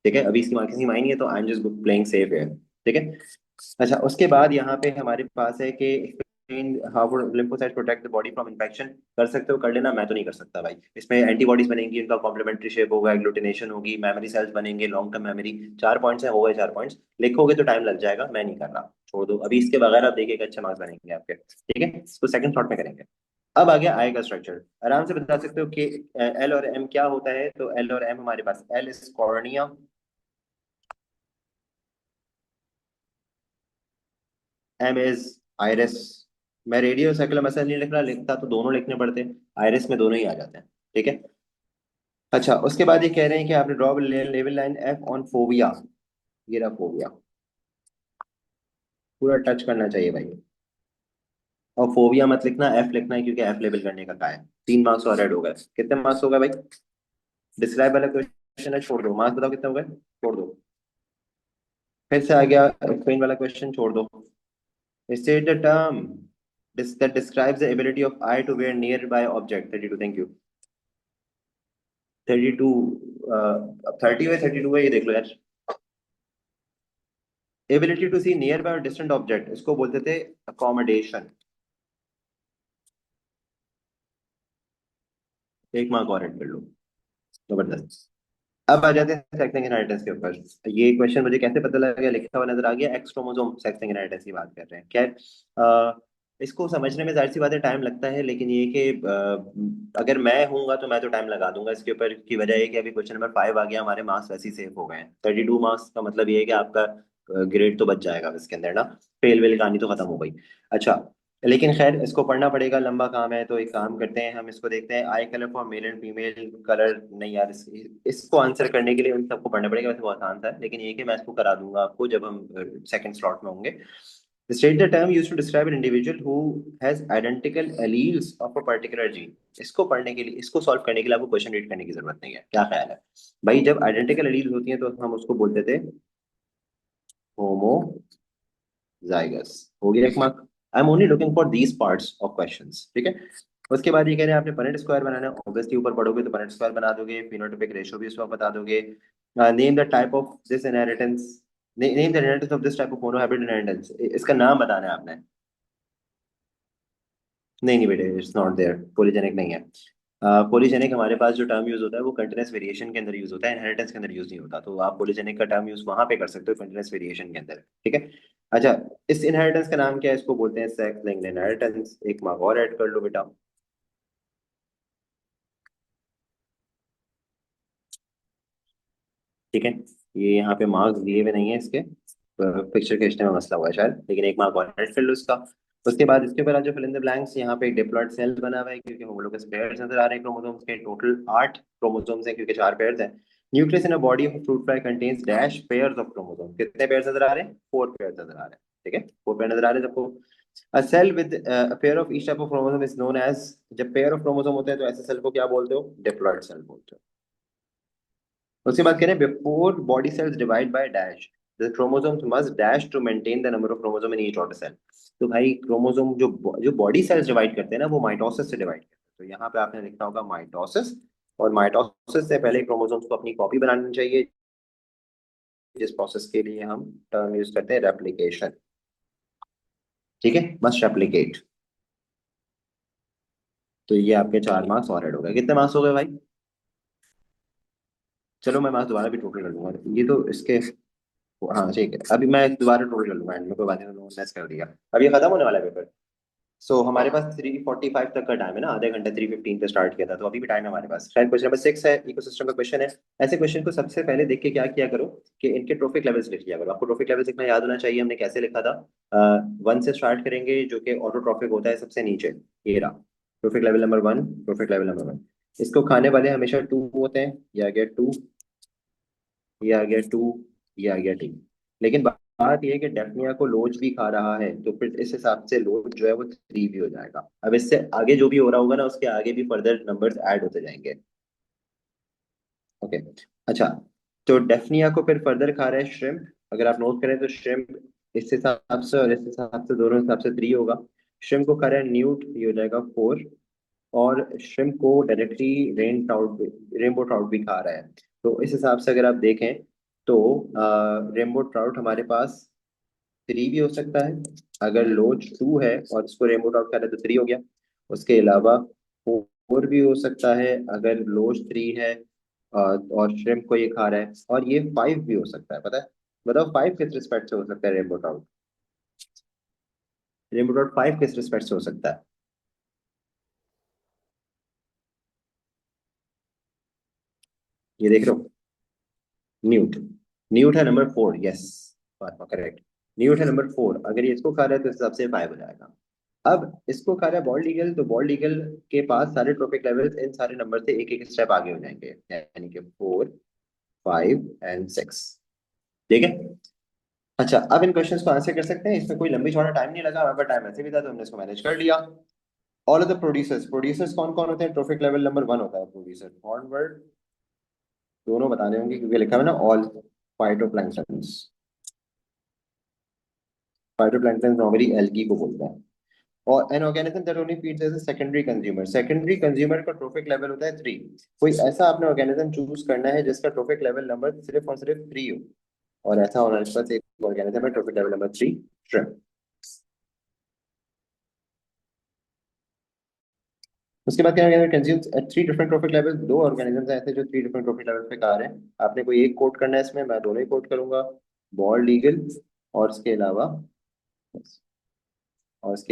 S1: ठीक है। अभी इसकी मार्किंग नहीं आई है, तो I am just playing safe है, ठीक है। अच्छा, उसके बाद यहाँ पे हमारे पास है कि how lymphocyte protect the body from infection. कर सकते हो, कर लेना, मैं तो नहीं कर सकता भाई। इसमें एंटीबॉडीज बनेंगी, उनका कॉम्प्लीमेंट्री शेप होगा, एग्लूटिनेशन होगी, मेमोरी सेल्स बनेंगे, लॉन्ग टर्म मेमोरी। 4 पॉइंट्स है, हो गए 4 पॉइंट्स। लिखोगे तो टाइम लग जाएगा, मैं नहीं कर रहा, छोड़ दो। अभी इसके बगैर आप देखिएगा अच्छे मार्क्स बनेंगे आपके, ठीक है। तो सेकंड थॉट में करेंगे। अब आ गया आई का स्ट्रक्चर। आराम से बता सकते हो कि एल और एम क्या होता है। तो एल और एम हमारे पास, L is cornea, M is iris. मैं रेडियो सर्कुलर मसल नहीं लिख रहा, लिखता तो दोनों लिखने पड़ते, आयरस में दोनों ही आ जाते हैं, ठीक है। अच्छा, उसके बाद ये कह रहे हैं कि आपने draw level line F on phobia. ये रहा फोबिया। पूरा टच करना चाहिए भाई। और फोबिया मत लिखना, एफ लिखना है, क्योंकि एफ लेवल करने का कहा है। 3 मार्क्स और ऐड हो गए। कितने मार्क्स हो गए भाई? डिस्क्राइब वाला क्वेश्चन है, छोड़ दो। मार्क्स बताओ कितने हो गए, छोड़ दो। फिर से आ गया एक्सप्लेन वाला क्वेश्चन, छोड़ दो। State the term that describes the ability of eye to wear nearby object. 32, thank you। 32, 30 है, 32 है, ये देख लो यार। Ability to see near by और डिस्टेंट ऑब्जेक्ट, इसको बोलते थे अकोमोडेशन। 1 मार्क और ऐड कर लो। जबरदस्त। अब आ जाते हैं सेक्स इनहेरिटेंस के ऊपर। ये क्वेश्चन मुझे कैसे पता लगा, लिखा हुआ नजर आ गया, एक्स क्रोमोसोम सेक्स इनहेरिटेंस की बात कर रहे हैं। खैर, इसको समझने में जाहिर सी बात है टाइम लगता है, लेकिन ये कि अगर मैं हूंगा तो मैं तो टाइम लगा दूंगा इसके ऊपर। की वजह है कि अभी क्वेश्चन नंबर 5 आ गया, हमारे मार्क्स वैसे ही सेव हो गए हैं। 32 मार्क्स का मतलब ये है कि आपका ग्रेड तो बच जाएगा इसके अंदर ना। फेल वेल कहानी तो खत्म हो गई। अच्छा, लेकिन खैर इसको पढ़ना पड़ेगा, लंबा काम है, तो एक काम करते हैं, हम इसको देखते हैं। आई colour for male and female colour, नहीं यार, इसको आंसर करने के लिए उन सबको पढ़ना पड़ेगा। वैसे बहुत आसान था, लेकिन ये कि मैं इसको करा दूंगा आपको जब हम सेकंड स्लॉट में होंगे। State the term used to describe an individual who has identical alleles of a particular gene। इसको पढ़ने के लिए, इसको सॉल्व करने के लिए आपको क्वेश्चन रीड करने की जरूरत नहीं है। क्या ख्याल है भाई? जब आइडेंटिकल एलील होती हैं तो हम उसको बोलते थे होमो जाइगस। हो गया 1 mark. I am only looking for these parts of questions, ठीक है। उसके बाद ये कह रहे हैं आपने पनेट स्क्वायर बनाना है। ऑब्वियसली ऊपर पढ़ोगे तो पनेट स्क्वायर बना दोगे, फिनोटिपिक रेशियो भी उसको आप बता दोगे। Name the type of this inheritance, name the inheritance of this type of monohybrid inheritance, इसका नाम बताना है आपने। नहीं नहीं बेटे, इट्स नॉट देयर, पॉलीजेनिक नहीं है। पॉलीजेनिक हमारे पास जो टर्म यूज होता है वो कंटिन्यूस वेरिएशन के अंदर यूज होता है, इनहेरिटेंस के अंदर यूज नहीं होता। तो आप पॉलीजेनिक का टर्म यूज वहां पे कर सकते हो, कंटिन्यूस वेरिएशन के अंदर, ठीक है। अच्छा, इस इनहेरिटेंस का नाम क्या है? इसको बोलते हैं सेक्स लिंक्ड इनहेरिटेंस। 1 मार्क और ऐड कर लो बेटा। ठीक है, ये यहाँ पे मार्क्स दिए हुए नहीं है इसके, पिक्चर खींचने में मसला हुआ है शायद, लेकिन 1 मार्क और ऐड कर लो इसका। उसके बाद इसके ऊपर आज जो फिल इन द ब्लैंक्स, यहाँ पे एक डिप्लॉयड सेल बना हुआ है, क्योंकि होमोलोगस पेयर्स नजर आ रहे हैं क्रोमोसोम्स के। टोटल 8 क्रोमोसोम्स हैं, क्योंकि 4 पेयर्स हैं। Nucleus in a body of fruit fly contains dash pairs of chromosome. कितने पेयर्स नजर आ रहे हैं? 4 पेयर्स नजर आ रहे हैं, ठीक है। 4 पेयर नजर आ रहे हैं सबको। A cell with pair of each type of chromosome is known as, जब पेयर ऑफ क्रोमोसोम होते हैं तो ऐसे सेल को क्या बोलते हो? डिप्लॉयड सेल बोलते हो। उसके बाद कह रहे हैं before body cells divide by dash the chromosomes must dash to maintain the number of chromosome in each of the cell. तो भाई क्रोमोसोम जो बॉडी सेल्स डिवाइड करते हैं ना, वो माइटोसिस से डिवाइड करते हैं। तो यहाँ पे आपने लिखना होगा माइटोसिस। और माइटोसिस से पहले क्रोमोसोम्स को अपनी कॉपी बनानी चाहिए, जिस प्रोसेस के लिए हम टर्म यूज करते हैं रेप्लिकेशन, ठीक है। Must replicate. तो ये आपके 4 मार्क्स और ऐड हो गए। कितने मार्क्स हो गए भाई? चलो मैं मार्क्स दोबारा भी टोटल कर लूंगा, ये तो इसके। हाँ ठीक है, अभी मैं दोबारा टोटल कर लूंगा एंड में, कोई बात नहीं, उन्होंने मैच कर दिया। अब ये खत्म होने वाला है पेपर। सो हमारे पास 3:45 तक का टाइम है ना, आधे घंटे। 3:15 पे स्टार्ट किया था, तो अभी भी टाइम है हमारे पास। शायद क्वेश्चन नंबर 6 है, इकोसिस्टम का क्वेश्चन है। ऐसे क्वेश्चन को सबसे पहले देख के क्या किया करो कि इनके ट्रॉफिक लेवल्स लिख लिया करो। आपको ट्रॉफिक लेवल्स लिखना याद होना चाहिए। हमने कैसे लिखा था? 1 से स्टार्ट करेंगे, जो कि ऑटोट्रॉफिक होता है सबसे नीचे। ये रहा trophic level number 1, trophic level number 1। इसको खाने वाले हमेशा 2 होते हैं। ये आ गया 2, ये आ गया 2, ये आ गया 2। लेकिन बात ये है कि डेफनिया को लोच भी खा रहा है, तो फिर इस हिसाब से लोच जो है वो 3 भी हो जाएगा। अब इससे आगे जो भी हो रहा होगा ना, उसके आगे भी फर्दर नंबर्स ऐड होते जाएंगे। ओके। अच्छा, तो डेफनिया को फिर फर्दर खा रहा है श्रिम्प। अगर आप नोट करें तो श्रिम्प इस हिसाब से और इस हिसाब से, दोनों हिसाब से 3 होगा। श्रिम्प को खा रहा है न्यूट, ये हो जाएगा 4। और श्रिम्प को डायरेक्टली रेनबो ट्राउट भी खा रहा है। तो इस हिसाब से अगर आप देखें तो रेनबो ट्राउट हमारे पास 3 भी हो सकता है। अगर लोच 2 है और इसको रेनबो ट्राउट खा रहा है तो 3 हो गया। उसके अलावा 4 भी हो सकता है अगर लोच 3 है, और श्रिम्प को ये खा रहा है। और ये 5 भी हो सकता है, पता है? बताओ 5 किस रिस्पेक्ट से हो सकता है रेनबो ट्राउट? रेनबो ट्राउट 5 किस रिस्पेक्ट से हो सकता है? ये देख रहे हो? न्यूट। न्यूट है नंबर 4, यस, करेक्ट। न्यूट है नंबर 4। अगर ये इसको खा रहा है तो इस हिसाब से 5 हो जाएगा। अब इसको खा रहा है बॉल्ड ईगल, तो बॉल्ड ईगल के पास सारे ट्रॉफिक लेवल्स इन सारे नंबर से एक एक स्टेप आगे हो जाएंगे, यानी कि 4, 5 एंड 6, ठीक है। अच्छा, अब इन क्वेश्चंस को आंसर कर सकते हैं, इसमें कोई लंबी चौड़ा टाइम नहीं लगा, हमारे टाइम ऐसे भी था तो हमने इसको मैनेज कर लिया। All of the producers, producers कौन कौन होते हैं? ट्रोफिक लेवल नंबर 1 होता है प्रोड्यूसर, वन वर्ड दोनों बताने होंगे क्योंकि लिखा हुआ है ना all phytoplanktons. Phytoplankton normally algae को बोलते हैं। और an organism that only feeds as a secondary consumer, secondary consumer का ट्रोफिक लेवल होता है 3। कोई ऐसा आपने ऑर्गेनिज्म चूज करना है जिसका ट्रोफिक लेवल नंबर सिर्फ और सिर्फ 3 हो, और ऐसा होना इसके पास एक ऑर्गेनिज्म है ट्रोफिक लेवल नंबर 3, श्रिम्प। उसके बाद क्या consumes at 3 different trophic level, दो ऑर्गेनिजम्स हैं ऐसे जो 3 डिफरेंट ट्रोफिक लेवल पे खा रहे हैं। आपने कोई एक कोट करना है इसमें, मैं दोनों ही कोट करूंगा, बॉल्ड ईगल और इसके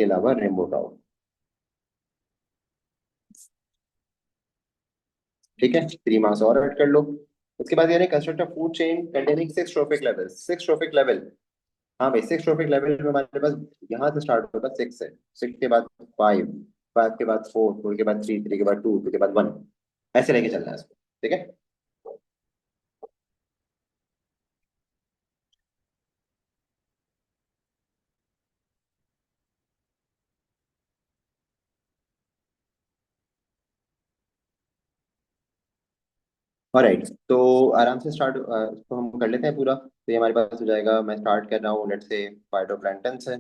S1: अलावा, रेनबो ट्राउट। ठीक है, 3 मार्क्स और ऐड कर लो। उसके बाद यानी construct a food chain containing 6 trophic level, 6 trophic level. हाँ भाई, 6 ट्रोफिक लेवल में हमारे पास यहाँ से स्टार्ट होगा 6 से, 6 के बाद 5, 5 के बाद 4, 4 के बाद 3, 3 के बाद 2, 2 के बाद 1, ऐसे लेके चलना है इसको। ठीक है। ऑलराइट, तो आराम से स्टार्ट इसको हम कर लेते हैं पूरा, तो ये हमारे पास हो जाएगा। मैं स्टार्ट कर रहा हूँ लेट से फाइटोप्लैंक्टन से।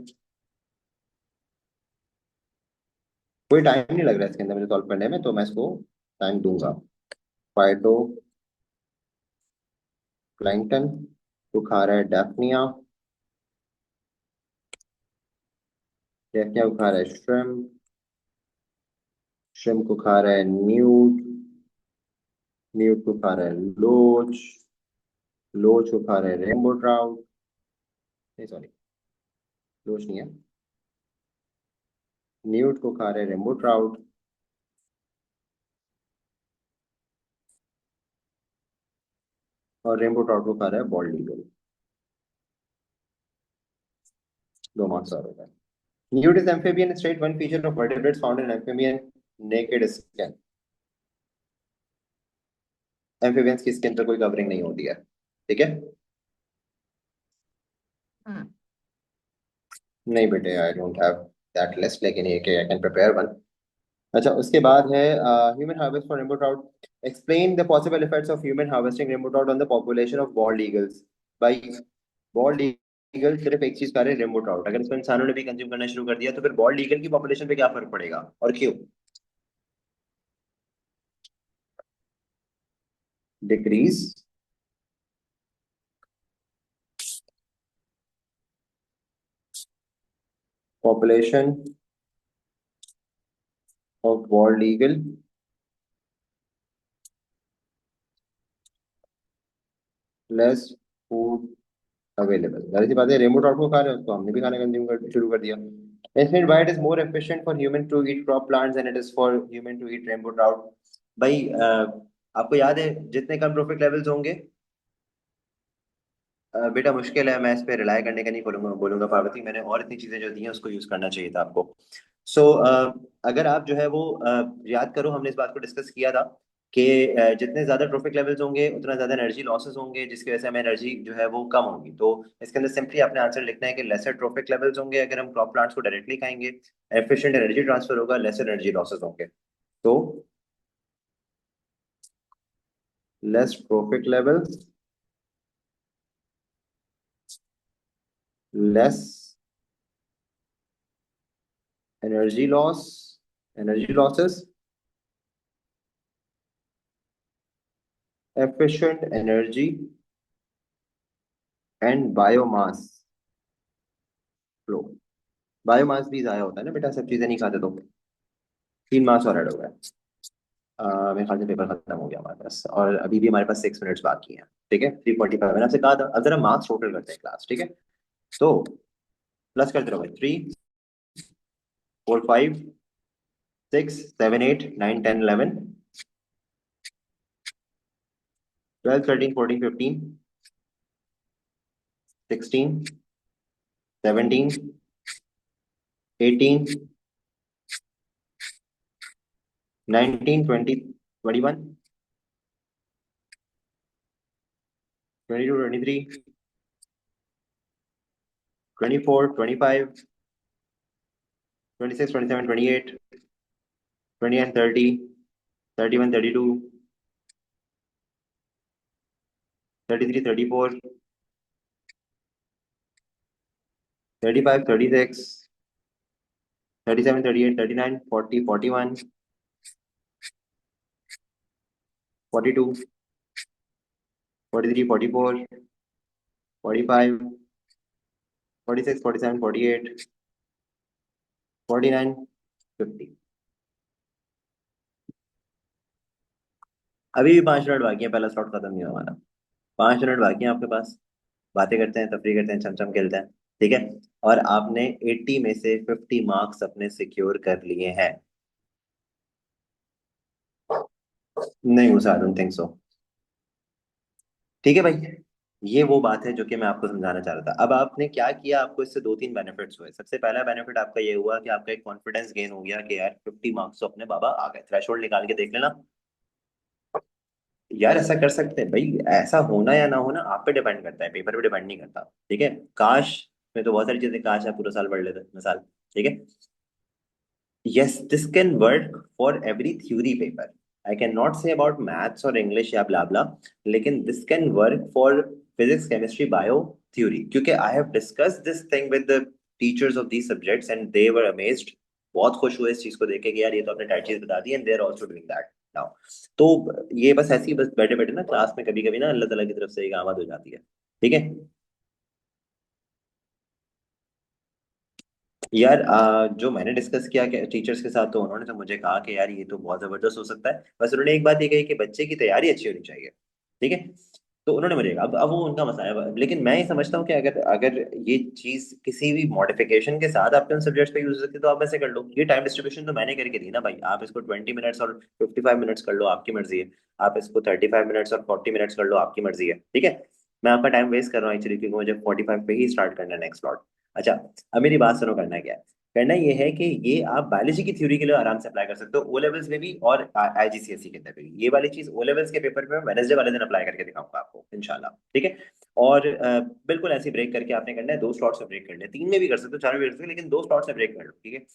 S1: कोई टाइम नहीं लग रहा है इसके अंदर मुझे सॉल्व करने में, तो मैं इसको टाइम दूंगा। फाइटोप्लैंक्टन को खा रहा है डैफनिया, डैफनिया को खा रहा है श्रिम्प, श्रिम्प को खा रहा है न्यूट, न्यूट को खा रहा है लोच, लोच को खा रहा है रेनबो ट्राउट, नहीं सॉरी, लोच नहीं है, न्यूट को खा रहा है रेनबो ट्राउट, और रेनबो ट्राउट को खा रहा है बॉल्ड ईगल। 2 मार्क्स और हो गए। Newt is amphibian state, one feature of vertebrates found in amphibian naked skin. Amphibians की स्किन पर कोई कवरिंग नहीं होती है। ठीक है। नहीं बेटे, I don't have that list, लेकिन ये कि आई कैन प्रिपेयर वन। अच्छा, उसके बाद है human harvest for rainbow trout, explain the possible effects of human harvesting rainbow trout on the population of bald eagles. भाई, बॉल्ड ईगल सिर्फ एक चीज खा रहे हैं, रेनबो ट्राउट, अगर इसको इंसानों ने भी कंज्यूम करना शुरू कर दिया तो फिर बॉल्ड ईगल की पॉपुलेशन पे क्या फर्क पड़ेगा और क्यों? Decrease population of bold eagle, less food available. जाहिर सी बात है, रेमो डॉट को खा रहे हैं, उसको हमने भी खाना कंज्यूम कर शुरू कर दिया। Estimate why it is more efficient for human to eat crop plants and it is for human to eat rainbow trout. भाई आपको याद है जितने कम ट्रॉफिक लेवल्स होंगे, बेटा मुश्किल है, मैं इस पे रिलाय करने का नहीं बोलूंगा, बोलूंगा पार्वती मैंने और इतनी चीजें जो दी हैं उसको यूज करना चाहिए था आपको। सो अगर आप जो है वो याद करो, हमने इस बात को डिस्कस किया था कि जितने ज्यादा ट्रॉफिक लेवल्स होंगे उतना ज्यादा एनर्जी लॉसेस होंगे, जिसकी वजह से हमें एनर्जी जो है वो कम होगी। तो इसके अंदर सिंपली आपने आंसर लिखना है कि लेसर ट्रॉफिक लेवल्स होंगे अगर हम क्रॉप प्लांट्स को डायरेक्टली खाएंगे, एफिशिएंट एनर्जी ट्रांसफर होगा, लेसर एनर्जी लॉसेस होंगे। तो less trophic levels, less energy loss, energy losses, efficient energy and biomass flow. Biomass भी जाया होता है ना बेटा, सब चीजें नहीं खाते तो। 3 मार्क्स और ऐड हो गए। मेरे ख्याल से पेपर खत्म हो गया हमारे पास, और अभी भी हमारे पास 6 मिनट्स बाकी हैं। ठीक है, 3:45 मैंने आपसे कहा था। अब जरा मार्क्स टोटल करते हैं क्लास, ठीक है? तो प्लस करते रहो भाई, 3, 4, 5, 6, 7, 8, 9, 10, 11, 12, 13, 14, 15, 16, 17, 18, 19, 20, 21, 22, 23, 24, 25, 26, 27, 28, 29, 30, 31, 32, 33, 34, 35, 36, 37, 38, 39, 40, 41, 42, 43, 44, 45, 46, 47, 48, 49, 50। अभी भी 5 मिनट बाकी है, पहला स्लॉट खत्म नहीं हुआ हमारा। 5 मिनट बाकी है आपके पास। बातें करते हैं, तफरी करते हैं, चमचम खेलते हैं। ठीक है। और आपने 80 में से 50 मार्क्स अपने सिक्योर कर लिए हैं। नहीं मुझे आई डोंट थिंक सो। ठीक है भाई। ये वो बात है जो कि मैं आपको समझाना चाह रहा था। अब आपने क्या किया, आपको इससे दो तीन बेनिफिट्स हुए। सबसे पहला बेनिफिट आपका ये हुआ कि आपका एक कॉन्फिडेंस गेन हो गया कि यार 50 मार्क्स तो अपने बाबा आ गए, थ्रेशोल्ड निकाल के देख लेना। यार ऐसा कर सकते हैं भाई, ऐसा होना या ना होना आप पे डिपेंड करता है, पेपर पे डिपेंड नहीं करता। ठीक है। काश में तो बहुत सारी चीजें, काश आप पूरा साल पढ़ लेते मिसाल। ठीक है। yes, this can work for every theory paper. I cannot say about maths or English या blah blah, लेकिन this can work for physics, chemistry, bio theory, क्योंकि I have discussed this thing with the teachers of these subjects and they were amazed. बहुत खुश हुए इस चीज को देख के कि यार ये तो आपने टाइट चीज बता दी, and they are also doing that now. तो ये बस ऐसी बस बैठे बैठे ना क्लास में कभी कभी ना अल्लाह ताला की तरफ से एक आमद हो जाती है। ठीक है। यार जो मैंने डिस्कस किया टीचर्स के साथ, तो उन्होंने तो मुझे कहा कि यार ये तो बहुत जबरदस्त हो सकता है। बस उन्होंने एक बात ये कही कि बच्चे की तैयारी अच्छी होनी चाहिए। ठीक है। तो उन्होंने मुझे अब वो उनका मसला है, लेकिन मैं ये समझता हूँ कि अगर अगर ये चीज किसी भी मॉडिफिकेशन के साथ आपके उन सब्जेक्ट्स पे यूज हो सकती है तो आप ऐसे कर लो। ये टाइम डिस्ट्रीब्यूशन तो मैंने करके दी ना भाई, आप इसको 20 मिनट्स और 55 मिनट्स कर लो, आपकी मर्जी है। आप इसको 35 मिनट्स और 40 मिनट्स कर लो, आपकी मर्जी है। ठीक है। मैं आपका टाइम वेस्ट कर रहा हूँ एक्चुअली, क्योंकि मुझे 45 पे ही स्टार्ट करना है नेक्स्ट स्लॉट। अच्छा। अब मेरी बात सुनो, करना क्या है। करना ये है कि ये आप बायोलॉजी की थ्योरी के लिए आराम से अप्लाई कर सकते हो, ओ लेवल्स में भी और आईजीसीएसई के अंदर भी। ये वाली चीज ओ लेवल्स के पेपर में वेडनेसडे वाले दिन अप्लाई करके दिखाऊंगा आपको इंशाल्लाह। ठीक है। और बिल्कुल ऐसे ब्रेक करके आपने करना है, 2 स्लॉट्स में ब्रेक कर ले, 3 में भी कर सकते हो, 4 में भी कर सकते हो, लेकिन 2 स्लॉट्स में ब्रेक कर लो। ठीक है।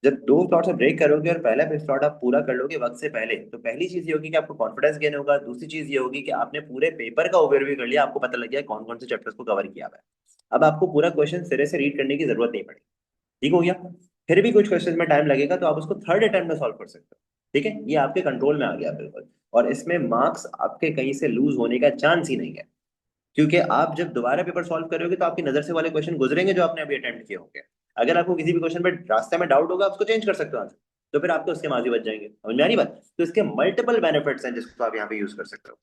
S1: जब 2 स्लॉट से ब्रेक करोगे और पहला स्लॉट आप पूरा कर लोगे वक्त से पहले, तो पहली चीज ये होगी कि आपको कॉन्फिडेंस गेन होगा। दूसरी चीज ये होगी कि आपने पूरे पेपर का ओवरव्यू कर लिया, आपको पता लग गया कौन कौन से चैप्टर्स को कवर किया हुआ है। अब आपको पूरा क्वेश्चन सिरे से रीड करने की जरूरत नहीं पड़ेगी। ठीक हो गया। फिर भी कुछ क्वेश्चन में टाइम लगेगा तो आप उसको थर्ड अटेम्प्ट में सॉल्व कर सकते हो। ठीक है। ये आपके कंट्रोल में आ गया बिल्कुल। और इसमें मार्क्स आपके कहीं से लूज होने का चांस ही नहीं है, क्योंकि आप जब दोबारा पेपर सॉल्व करोगे तो आपकी नजर से वाले क्वेश्चन गुजरेंगे जो आपने अभी अटेम्प्ट किए होंगे। अगर आपको किसी भी क्वेश्चन में रास्ते में डाउट होगा, आप उसको चेंज कर सकते हो आंसर, तो फिर आपको उसके मार्क्स ही बच जाएंगे। समझ में आ रही बात। तो इसके मल्टीपल बेनिफिट्स हैं जिसको आप यहाँ पे यूज कर सकते हो।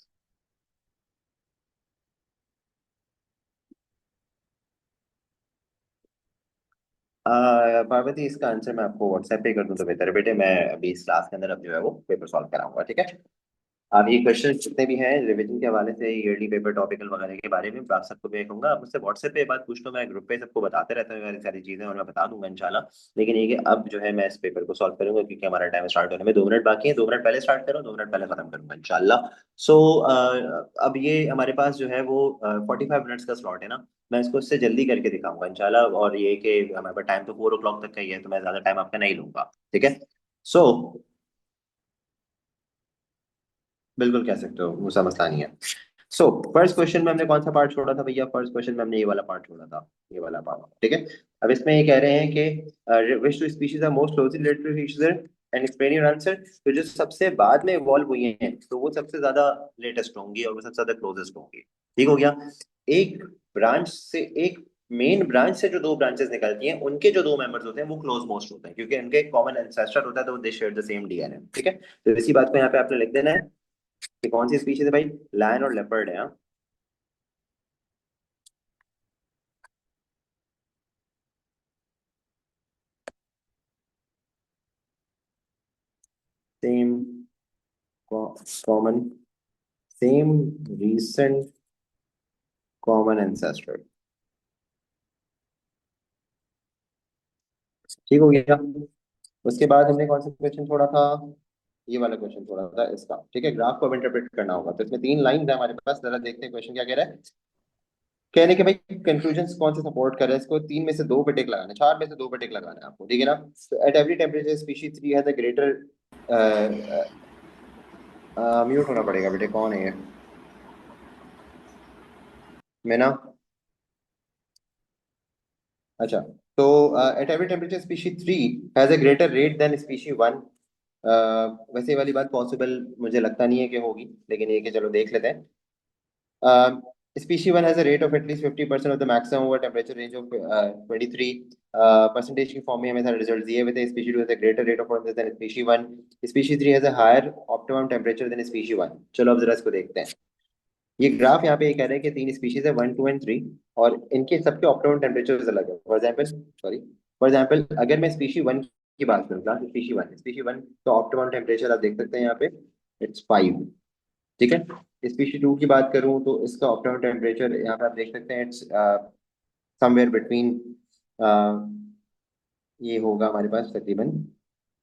S1: पार्वती, इसका आंसर मैं आपको व्हाट्सएप पे कर दूं तो बेहतर है बेटे। मैं अभी इस क्लास के अंदर अब जो है वो पेपर सॉल्व कराऊंगा। ठीक है। आप ये क्वेश्चन जितने भी हैं रिवीजन के हवाले से, ईयरली पेपर टॉपिकल वगैरह के बारे में आप सबको मैं कहूंगा, आप मुझसे व्हाट्सएप पे बात पूछ लो, मैं ग्रुप पे सबको बताते रहता हूँ ये सारी चीजें, और मैं बता दूंगा इंशाल्लाह। लेकिन ये कि अब जो है मैं इस पेपर को सॉल्व करूंगा, क्योंकि हमारा टाइम स्टार्ट होने में 2 मिनट बाकी है। 2 मिनट पहले स्टार्ट करो, 2 मिनट पहले खत्म करूंगा इंशाल्लाह। सो अब ये हमारे पास जो है वो 45 मिनट्स का स्लॉट है ना। मैं इसको इससे जल्दी करके दिखाऊंगा इंशाल्लाह। और ये कि हमारे पास टाइम तो 4 o'clock तक का ही है, तो मैं ज्यादा टाइम आपका नहीं लूंगा। ठीक है। सो बिल्कुल कह सकते हो, मुझे मसला नहीं है। सो फर्स्ट क्वेश्चन में हमने कौन सा पार्ट छोड़ा था भैया? फर्स्ट क्वेश्चन में हमने ये वाला पार्ट छोड़ा था, ये वाला पार्ट। ठीक है। अब इसमें ये कह रहे हैं कि which two species are most closely related to each other and explain your answer. तो जो सबसे बाद में इवॉल्व हुई हैं तो वो सबसे ज्यादा लेटेस्ट होंगी और वो सबसे ज्यादा क्लोजेस्ट होंगी। ठीक हो गया। एक ब्रांच से, एक मेन ब्रांच से जो 2 ब्रांचेस निकलती हैं उनके जो 2 मेंबर्स होते हैं वो क्लोज मोस्ट होते हैं, क्योंकि उनके कॉमन एंसेस्टर होता है, तो दे शेयर द सेम डीएनए। ठीक है। तो इसी बात को यहाँ पे आपने लिख देना है कि कौन सी स्पीशीज है भाई। लायन और लेपर्ड है। Same common, same recent common ancestor. ठीक हो गया। उसके बाद हमने कौन सा क्वेश्चन छोड़ा था? ये वाला क्वेश्चन छोड़ा था इसका। ठीक है। ग्राफ को अब इंटरप्रेट करना होगा, तो इसमें 3 लाइन है हमारे पास। जरा देखते हैं क्वेश्चन क्या कह रहा है। कहने के भाई कंक्लूजन कौन से सपोर्ट कर रहा है इसको, तीन में से दो पे टिक लगाना है, चार में से दो पे टिक लगाना है आपको, ठीक है ना। Eight every temperature species three has a greater, mute होना पड़ेगा बेटे, कौन है ये, मैं ना, अच्छा। तो at every temperature species three has a greater rate than species one. वैसे ये वाली बात पॉसिबल मुझे लगता नहीं है कि होगी, लेकिन ये कि चलो देख लेते हैं। Species one has a rate of at least 50% of the maximum over temperature range of 23 percentage की फॉर्म में हमें सारे रिजल्ट दिए हुए थे। Species two has a greater rate of furnace than species one. Species three has a higher optimum temperature than species one. चलो अब जरा इसको देखते हैं। ये ग्राफ यहाँ पे ये कह रहे हैं कि तीन स्पीशीज है, वन टू एंड थ्री, और इनके सबके ऑप्टिमम टेम्परेचर अलग है। फॉर एग्जाम्पल अगर मैं स्पीशी वन की बात करूँ, क्लास स्पीशी वन तो ऑप्टिमम टेम्परेचर आप देख सकते हैं यहाँ पे, इट्स 5, ठीक है। स्पीशी टू की बात करूं तो इसका ऑप्टिमम टेम्परेचर यहाँ पे आप देख सकते हैं, इट्स समवेयर बिटवीन, ये होगा हमारे पास तकरीबन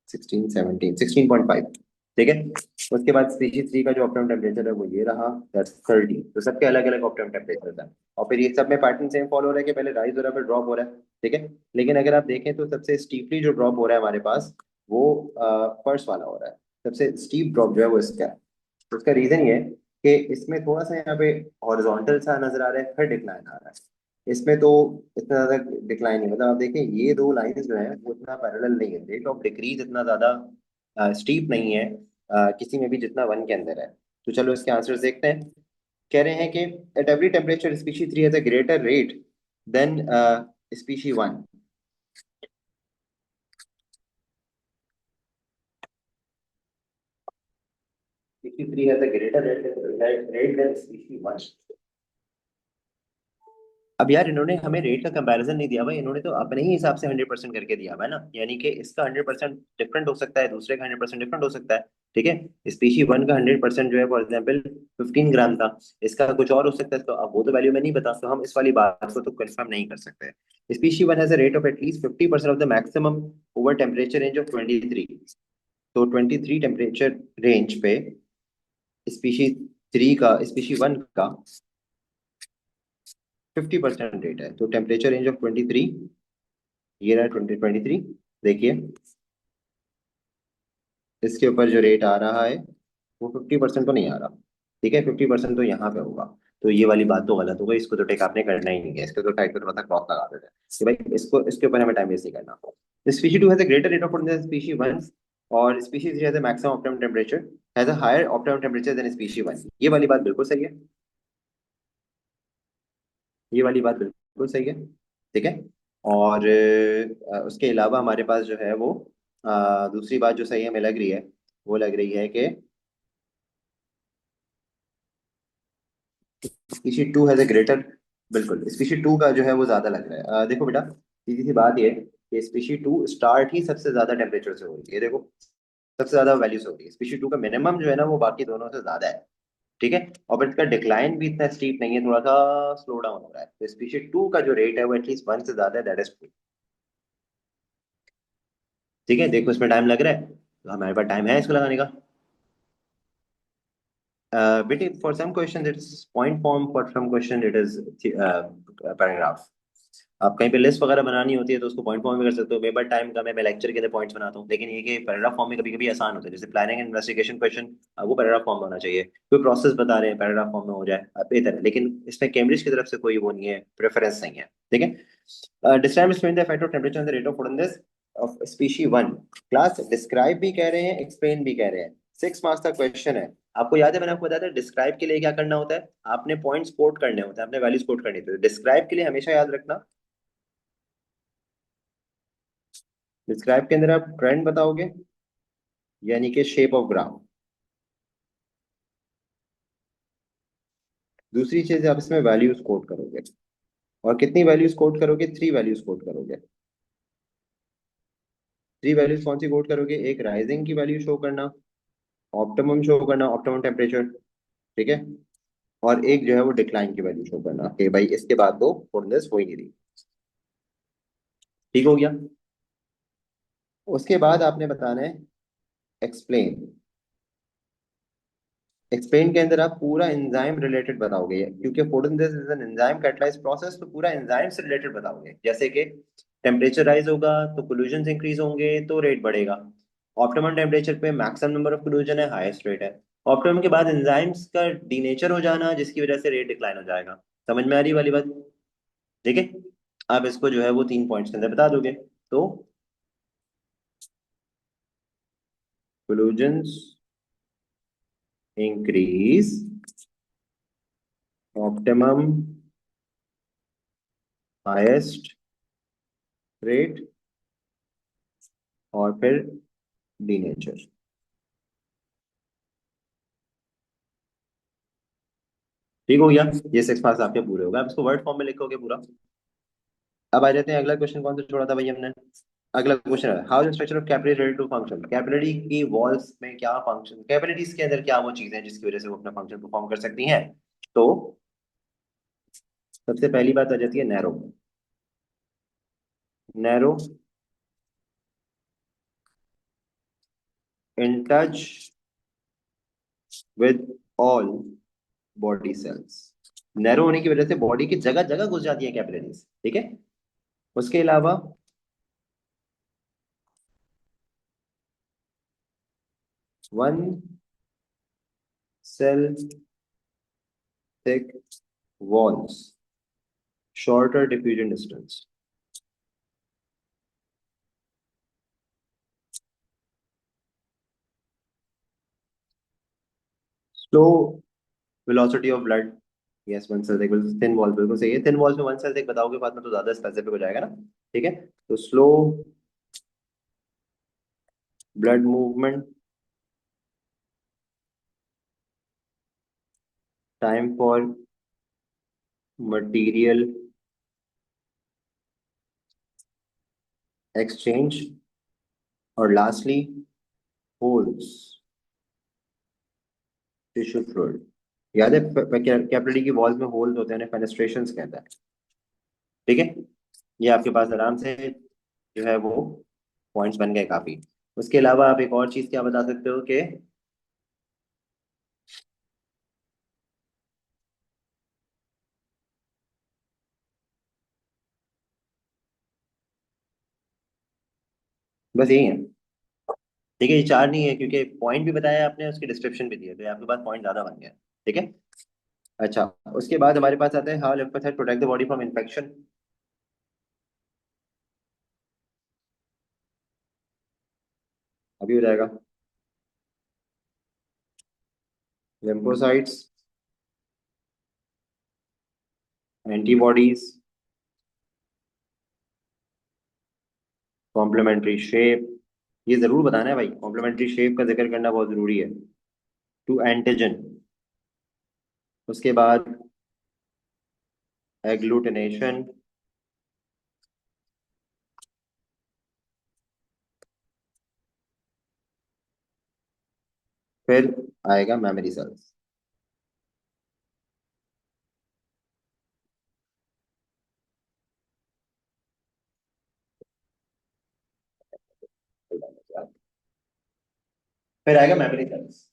S1: 16 17 16.5, ठीक है। उसके बाद स्पीशी थ्री का जो ऑप्टिमम टेम्परेचर है वो ये रहा, दैट्स 30। तो सबके अलग अलग ऑप्टिमम टेम्परेचर है, और फिर ये सब में पैटर्न सेम फॉलो हो रहा है कि पहले राइज हो रहा है फिर ड्रॉप हो रहा है, ठीक है। लेकिन अगर आप देखें तो सबसे स्टीपली जो ड्रॉप हो रहा है हमारे पास, वो फर्स्ट वाला हो रहा है। सबसे स्टीप ड्रॉप जो है वो इसका है। तो उसका रीजन ये है कि इसमें थोड़ा सा यहाँ पे हॉरिजॉन्टल सा नजर आ रहा है, फिर डिक्लाइन आ रहा है। इसमें तो इतना ज्यादा डिक्लाइन नहीं, मतलब आप देखें ये दो लाइंस जो है वो इतना पैरेलल नहीं है, रेट ऑफ डिक्रीज इतना ज्यादा स्टीप नहीं है किसी में भी जितना वन के अंदर है। तो चलो इसके आंसर्स देखते हैं। कह रहे हैं कि at every temperature species three has a greater rate than species one. Species three has a greater rate than species one. अब यार इन्होंने हमें रेट का कंपैरिजन नहीं दिया भाई, इन्होंने तो अपने ही हिसाब से 100% करके दिया हुआ है ना, यानी कि इसका 100% डिफरेंट हो सकता है, दूसरे का 100% डिफरेंट हो सकता है, ठीक है। स्पीशी वन का 100% जो है फॉर एग्जाम्पल 15 ग्राम था, इसका कुछ और हो सकता है, तो अब वो तो वैल्यू में नहीं बता, तो हम इस वाली बात को तो कंफर्म नहीं कर सकते। Species one has a rate of at least 50% of the maximum over temperature range of 23। तो 23 टेम्परेचर रेंज पे स्पीशी थ्री का, स्पीशी वन का 50% रेट है, तो टेम्परेचर रेंज ऑफ 23, ये रहा 2023, देखिए इसके ऊपर जो रेट आ रहा है वो 50% तो नहीं आ रहा, ठीक है, 50% तो यहाँ पे होगा। तो ये वाली बात तो गलत हो गई, इसको तो टेक आपने करना ही नहीं है, इसको तो टाइप पे मतलब क्रॉस लगा देते हैं कि भाई इसको, इसके ऊपर हमें टाइम वेस्ट नहीं करना। Species two has a greater rate of species one, और species three has a maximum optimum temperature, has a higher optimum temperature than species one. ये वाली बात बिल्कुल सही है, ये वाली बात बिल्कुल सही है, ठीक है। और उसके अलावा हमारे पास जो है वो दूसरी बात जो सही हमें लग रही है, वो लग रही है कि species two has a greater, बिल्कुल स्पीशी टू का जो है वो ज्यादा लग रहा है। देखो बेटा, सीधी सी बात ये है कि स्पीशी टू स्टार्ट ही सबसे ज्यादा टेम्परेचर से हो रही है, देखो सबसे ज्यादा वैल्यू से हो रही है। स्पीशी टू का मिनिमम जो है ना वो बाकी दोनों से ज्यादा है, ठीक है। और फिर इसका डिक्लाइन भी इतना स्टीप नहीं है, थोड़ा सा स्लो डाउन हो रहा है। तो स्पीशी टू का जो रेट है वो एटलीस्ट वन से ज्यादा है, दैट इज, ठीक है। देखो इसमें टाइम लग रहा है, तो हमारे पास टाइम है इसको लगाने का। बेटे for some question it's point form, for some question it is paragraph. आप कहीं पे लिस्ट वगैरह बनानी होती है तो उसको पॉइंट फॉर्म में कर सकते हो, मेरे पास टाइम कम है, मैं लेक्चर के अंदर पॉइंट्स बनाता हूँ, लेकिन ये कि पैराग्राफ फॉर्म में कभी कभी आसान होता है, जैसे प्लानिंग एंड इन्वेस्टिगेशन क्वेश्चन, वो पैराग्राफ फॉर्म में होना चाहिए। कोई प्रोसेस बता रहे हैं पैराग्राफ फॉर्म में हो जाए, बेहतर है, लेकिन इसमें कैम्ब्रिज की तरफ से कोई वो नहीं है, प्रेफरेंस नहीं है, ठीक है। Describe explain the effect of temperature and the rate of फूडनेस of species one. Class describe भी कह रहे हैं, एक्सप्लेन भी कह रहे हैं, 6 मार्क्स का क्वेश्चन है। आपको याद है मैंने आपको बताया था डिस्क्राइब के लिए क्या करना होता है, आपने पॉइंट्स कोट करने होते हैं, आपने वैल्यूज कोट करनी होती है। डिस्क्राइब के लिए हमेशा याद रखना, डिस्क्राइब के अंदर आप ट्रेंड बताओगे, यानी कि शेप ऑफ ग्राफ। दूसरी चीज आप इसमें वैल्यूज कोट करोगे, और कितनी वैल्यूज कोट करोगे, 3 वैल्यूज कोट करोगे। 3 वैल्यूज कौन सी कोट करोगे, एक राइजिंग की वैल्यू शो करना, ऑप्टिमम शो करना, ऑप्टिमम टेम्परेचर, ठीक है। और एक जो है वो डिक्लाइन की वैल्यू शो करना कि भाई इसके बाद तो फुलनेस हो ही नहीं रही, ठीक हो गया। उसके बाद आपने बताना है एक्सप्लेन, एक्सप्लेन के अंदर आप पूरा एंजाइम रिलेटेड बताओगे, क्योंकि photosynthesis is an enzyme catalysed process, तो पूरा एंजाइम से रिलेटेड बताओगे। जैसे कि टेम्परेचर राइज होगा तो कोलिजन इंक्रीज होंगे तो रेट बढ़ेगा। ऑप्टिमम टेम्परेचर पे मैक्सिमम नंबर ऑफ कोलिजन है, हाईएस्ट रेट है। ऑप्टिमम के बाद एंजाइम्स का डीनेचर हो जाना जिसकी वजह से रेट डिक्लाइन हो जाएगा। समझ में आ रही वाली बात? ठीक है। आप इसको जो है वो 3 पॉइंट्स के अंदर बता दोगे। तो collisions increase, optimum highest rate, और फिर डीनेचर। ठीक हो गया? ये 6 पार्ट्स आपके पूरे हो गए। आप इसको वर्ड फॉर्म में लिखोगे पूरा। अब आ जाते हैं, अगला क्वेश्चन कौन सा छोड़ा था भाई हमने? अगला क्वेश्चन है, how is structure of capillary related to function. Capillary की वॉल्स में क्या फंक्शन, कैपिलरीज के अंदर क्या वो चीजें हैं जिसकी वजह से वो अपना फंक्शन परफॉर्म कर सकती हैं। तो सबसे पहली बात आ जाती है narrow. Narrow, in touch with all body cells. Narrow होने की वजह से बॉडी की जगह जगह घुस जाती है कैपिलरीज। ठीक है। उसके अलावा one cell thick walls, shorter diffusion distance. Slow velocity of blood. Yes, one cell thin wall बिल्कुल सही है। थिन वॉल्स में वन सेल देख बताओगे बाद में तो ज्यादा स्पेसिफिक हो जाएगा ना। ठीक है। तो slow blood movement, time for material exchange, और लास्टली होल्स टिश्यू फ्लूइड। याद है कैपिलरी की वॉल्स में होल्स होते हैं, फेनेस्ट्रेशंस कहता है। ठीक है। ये आपके पास आराम से जो है वो पॉइंट्स बन गए काफी। उसके अलावा आप एक और चीज क्या बता सकते हो कि बस यही है। ठीक है, ये चार नहीं है क्योंकि पॉइंट भी बताया आपने, उसकी डिस्क्रिप्शन भी दी है, तो ये आपके पास पॉइंट ज्यादा बन गया। ठीक है। अच्छा, उसके बाद हमारे पास आता है how lymphocyte protect the body from infection. अभी हो जाएगा। Lymphocytes, antibodies, complementary shape. ये जरूर बताना है भाई, कॉम्प्लीमेंट्री शेप का जिक्र करना बहुत जरूरी है। To antigen. उसके बाद एग्लूटिनेशन, फिर आएगा मेमोरी सेल्स। फिर आएगा मेमोरी सेल्स।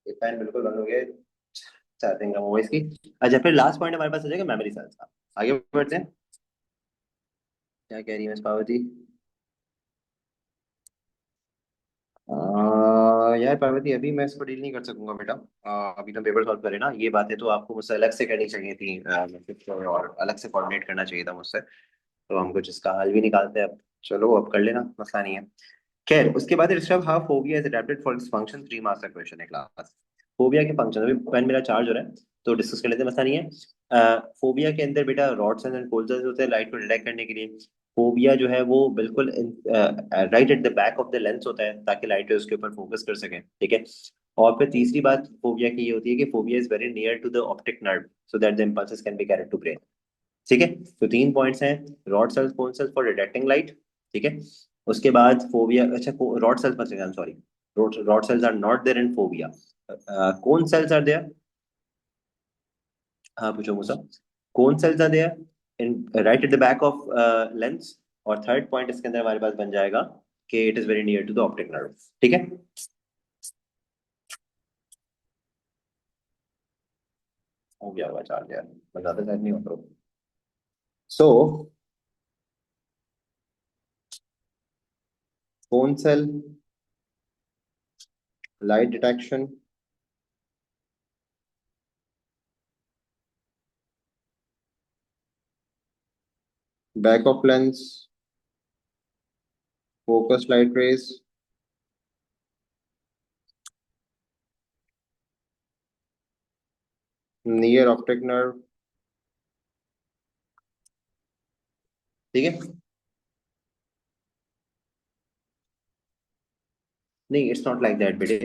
S1: ये पेन बिल्कुल बंद हो गया, चार्जिंग कम हो गई इसकी। अच्छा, फिर लास्ट पॉइंट हमारे पास आ जाएगा मेमोरी सेल्स का। आगे बढ़ते हैं। क्या कह रही है मिस पार्वती? यार पार्वती, अभी मैं इसको डील नहीं कर सकूंगा बेटा। अभी तो पेपर सॉल्व करे ना, ये बातें तो आपको मुझसे अलग से करनी चाहिए थी, और अलग से कोऑर्डिनेट करना चाहिए था मुझसे। तो हम कुछ इसका हल भी निकालते हैं अब। चलो अब कर लेना, मसला नहीं है। खैर, उसके बाद describe how phobia is adapted for its function. 3 marks का क्वेश्चन है क्लास। फोबिया के फंक्शन, अभी पेन मेरा चार्ज हो रहा है तो डिस्कस कर लेते हैं, मसला नहीं है। फोबिया के अंदर बेटा रॉड्स एंड कोल्सर्स होते हैं लाइट को डिटेक्ट करने के लिए। फोबिया जो है वो बिल्कुल right at the back of the lens होता है ताकि लाइट उसके ऊपर फोकस कर सके। ठीक है। और फिर तीसरी बात फोबिया की ये होती है कि fovea is very near to the optic nerve, so that the impulses can be carried to brain. ठीक है। तो 3 पॉइंट्स हैं। Rod cells, cone cells for detecting light. ठीक है। उसके बाद फोबिया, अच्छा रॉड सेल्स मत, I am sorry, rod cells are not there in fovea. Cone cells are there. हाँ पूछो मुझसे। Cone cells are there in right at the back of lens, और थर्ड पॉइंट इसके अंदर हमारे पास बन जाएगा कि it is very near to the optic nerve. ठीक है। हो गया होगा चार्ज यार, मैं ज्यादा टाइम नहीं होता। So cone cell, light detection, back of lens, focus light rays, near optic nerve. ठीक है। नहीं, इट्स नॉट लाइक दैट बेटे।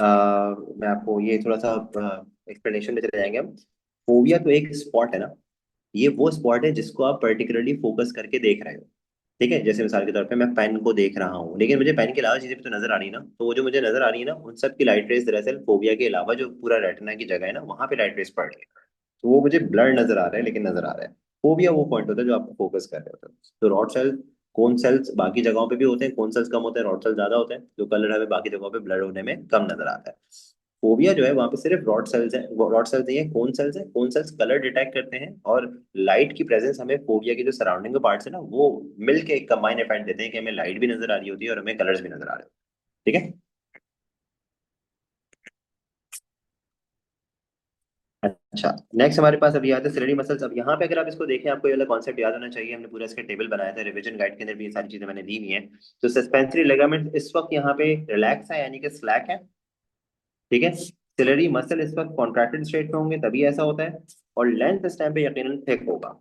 S1: मैं आपको ये थोड़ा सा एक्सप्लेनेशन में चले जाएंगे हम। फोबिया तो एक स्पॉट है ना, ये वो स्पॉट है जिसको आप पर्टिकुलरली फोकस करके देख रहे हो। ठीक है, जैसे मिसाल के तौर पे मैं पेन को देख रहा हूँ, लेकिन मुझे पेन के अलावा चीजें भी तो नजर आ रही है ना, तो वो जो मुझे नजर आ रही है ना, उन सब की लाइट रेस दरअसल फोबिया के अलावा जो पूरा रेटिना की जगह है ना, वहां पे लाइट रेस पड़ रही है। तो वो मुझे ब्लर नजर आ रहा है, लेकिन नजर आ रहा है। फोबिया वो पॉइंट होता है जो आप फोकस कर रहे होते हैं। तो रॉड सेल, कोन सेल्स बाकी जगहों पे भी होते हैं, कोन सेल्स कम होते हैं, रॉड सेल ज्यादा होते हैं, जो कलर हमें बाकी जगहों पे ब्लर होने में कम नजर आता है। फोबिया जो है वहां पे सिर्फ रॉड सेल्स है, रॉड सेल्स नहीं है, कोन सेल्स है। कोन सेल्स कलर डिटेक्ट करते हैं, और लाइट की प्रेजेंस हमें फोबिया की जो सराउंडिंग के पार्ट्स है ना, वो मिलके एक कंबाइन इफेक्ट देते हैं कि हमें लाइट भी नजर आ रही होती है और हमें कलर्स भी नजर आ रहे हैं। ठीक है। अच्छा, नेक्स्ट हमारे पास अभी आता है सिलेरी मसल्स। अब यहाँ पे अगर आप इसको देखें, आपको ये वाला कॉन्सेप्ट याद होना चाहिए, हमने पूरा इसका टेबल बनाया था, रिवीजन गाइड के अंदर भी ये सारी चीजें मैंने दी हुई हैं। तो सस्पेंसरी लिगामेंट इस वक्त यहाँ पे रिलैक्स है, यानी कि स्लैक है। ठीक है। सिलेरी मसल इस वक्त कॉन्ट्रैक्टेड स्टेट में होंगे, तभी ऐसा होता है। और लेंथ इस टाइम पे यकीनन थिक होगा।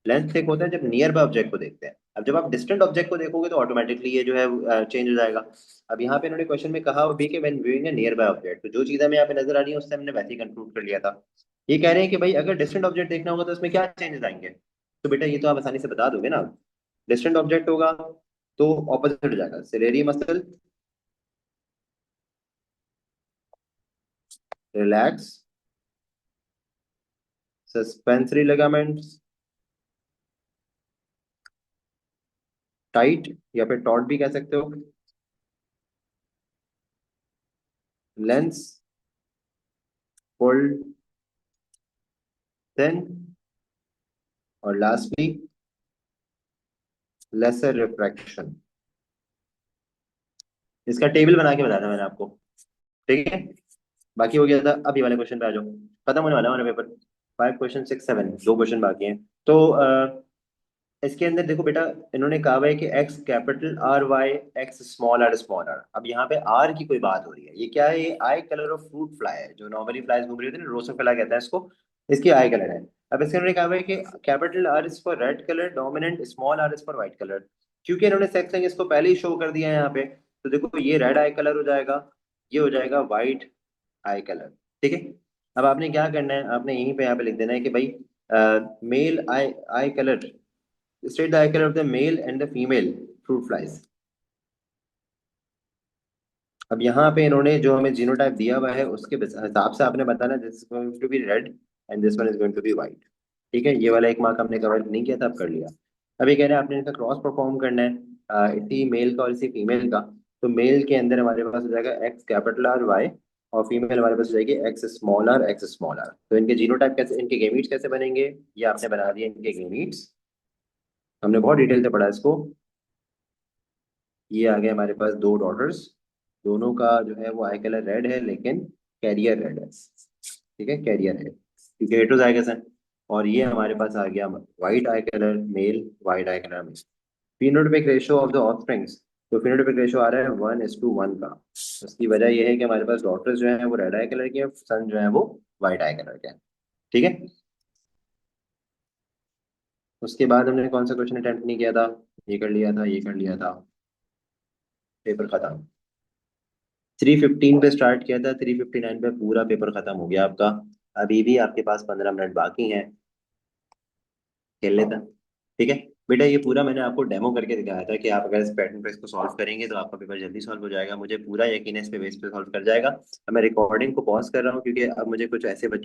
S1: लेंथ थिक होता है जब नियर बाय ऑब्जेक्ट को देखते हैं। अब जब आप डिस्टेंट ऑब्जेक्ट को देखोगे तो ऑटोमेटिकली ये जो है चेंज हो जाएगा। अब यहाँ पे इन्होंने क्वेश्चन में कहा भी कि when viewing A near by object, तो जो चीज हमें यहाँ पे नजर आ रही है उससे हमने वैसे ही कंक्लूड कर लिया था। ये कह रहे हैं कि भाई अगर डिस्टेंट ऑब्जेक्ट देखना होगा तो उसमें क्या चेंजेस आएंगे। तो बेटा ये तो आप आसानी से बता दोगे ना। डिस्टेंट ऑब्जेक्ट होगा तो ऑपोजिट हो जाएगा, ciliary muscle relax, suspensory ligaments tight, या फिर टॉट भी कह सकते हो, लेंस पुल्ड देन, और लास्टली लेसर रिफ्रैक्शन। इसका टेबल बना के बताया था मैंने आपको। ठीक है। बाकी हो गया था, अभी वाले क्वेश्चन पे आ जाओ। खत्म होने वाला है हमारा पेपर। 5 क्वेश्चन 6 7, 2 क्वेश्चन बाकी हैं। तो इसके अंदर देखो बेटा, इन्होंने कहा हुआ है कि X capital R Y, X small R. अब यहाँ पे आर की कोई बात हो रही है, ये क्या है, ये आई कलर ऑफ फ्रूट फ्लाई है, जो नॉर्मली फ्लाइज घूम रही होती है ना, ड्रोसोफिला कहते हैं इसको। इसकी आई कलर है। अब इसके उन्होंने कहा हुआ है कि capital R is for red colour dominant, small R is for white colour. क्योंकि इन्होंने सेक्स इसको पहले ही शो कर दिया है यहाँ पे, तो देखो ये रेड आई कलर हो जाएगा, ये हो जाएगा व्हाइट आई कलर। ठीक है। अब आपने क्या करना है, आपने यहीं पे यहाँ पे लिख देना है कि भाई male eye eye colour, state the eye color of the male and the female fruit flies। अब यहाँ पे इन्होंने जो हमें जीनोटाइप दिया हुआ है उसके हिसाब से आपने बताना, this is going to be red and this one is going to be white. ठीक है, ये वाला एक मार्क हमने कवर नहीं किया था, अब कर लिया। अब ये कह रहे हैं आपने इनका क्रॉस परफॉर्म करना है, इसी मेल का और इसी फीमेल का। तो मेल के अंदर हमारे पास हो जाएगा एक्स कैपिटल आर वाई, और फीमेल हमारे पास हो जाएगी एक्स स्मॉल आर। तो इनके जीनोटाइप कैसे, इनके गेमीट्स कैसे बनेंगे, ये आपने बना दिए इनके गेमीट्स। हमने बहुत डिटेल से पढ़ा इसको। ये आ गए हमारे पास दो डॉटर्स, दोनों का जो है वो आई कलर रेड है, लेकिन कैरियर रेड है। ठीक है, कैरियर है क्योंकि हेटेरोजाइगस है। और ये हमारे पास आ गया white eye colour male, white eye colour male. Phenotypic ratio of the offsprings, तो फिनोटाइपिक रेशियो आ रहा है 1:1 का। उसकी वजह यह है कि हमारे पास डॉटर्स जो है वो रेड आई कलर के हैं, सन जो है वो व्हाइट आई कलर के हैं। ठीक है। उसके बाद हमने कौन सा क्वेश्चन अटेम्प्ट नहीं किया था, ये कर लिया था, ये कर लिया था, पेपर खत्म। 3:15 पे स्टार्ट किया था, 3:59 पे पूरा पेपर खत्म हो गया आपका। अभी भी आपके पास 15 मिनट बाकी हैं, खेल लेता। ठीक है। बेटा ये पूरा मैंने आपको डेमो करके दिखाया था कि आप अगर इस पैटर्न पे इसको सॉल्व करेंगे तो आपका पेपर जल्दी सॉल्व हो जाएगा, मुझे पूरा यकीन है इस पे बेस पे सॉल्व कर जाएगा। अब मैं रिकॉर्डिंग को पॉज कर रहा हूँ क्योंकि अब मुझे कुछ ऐसे बच्चों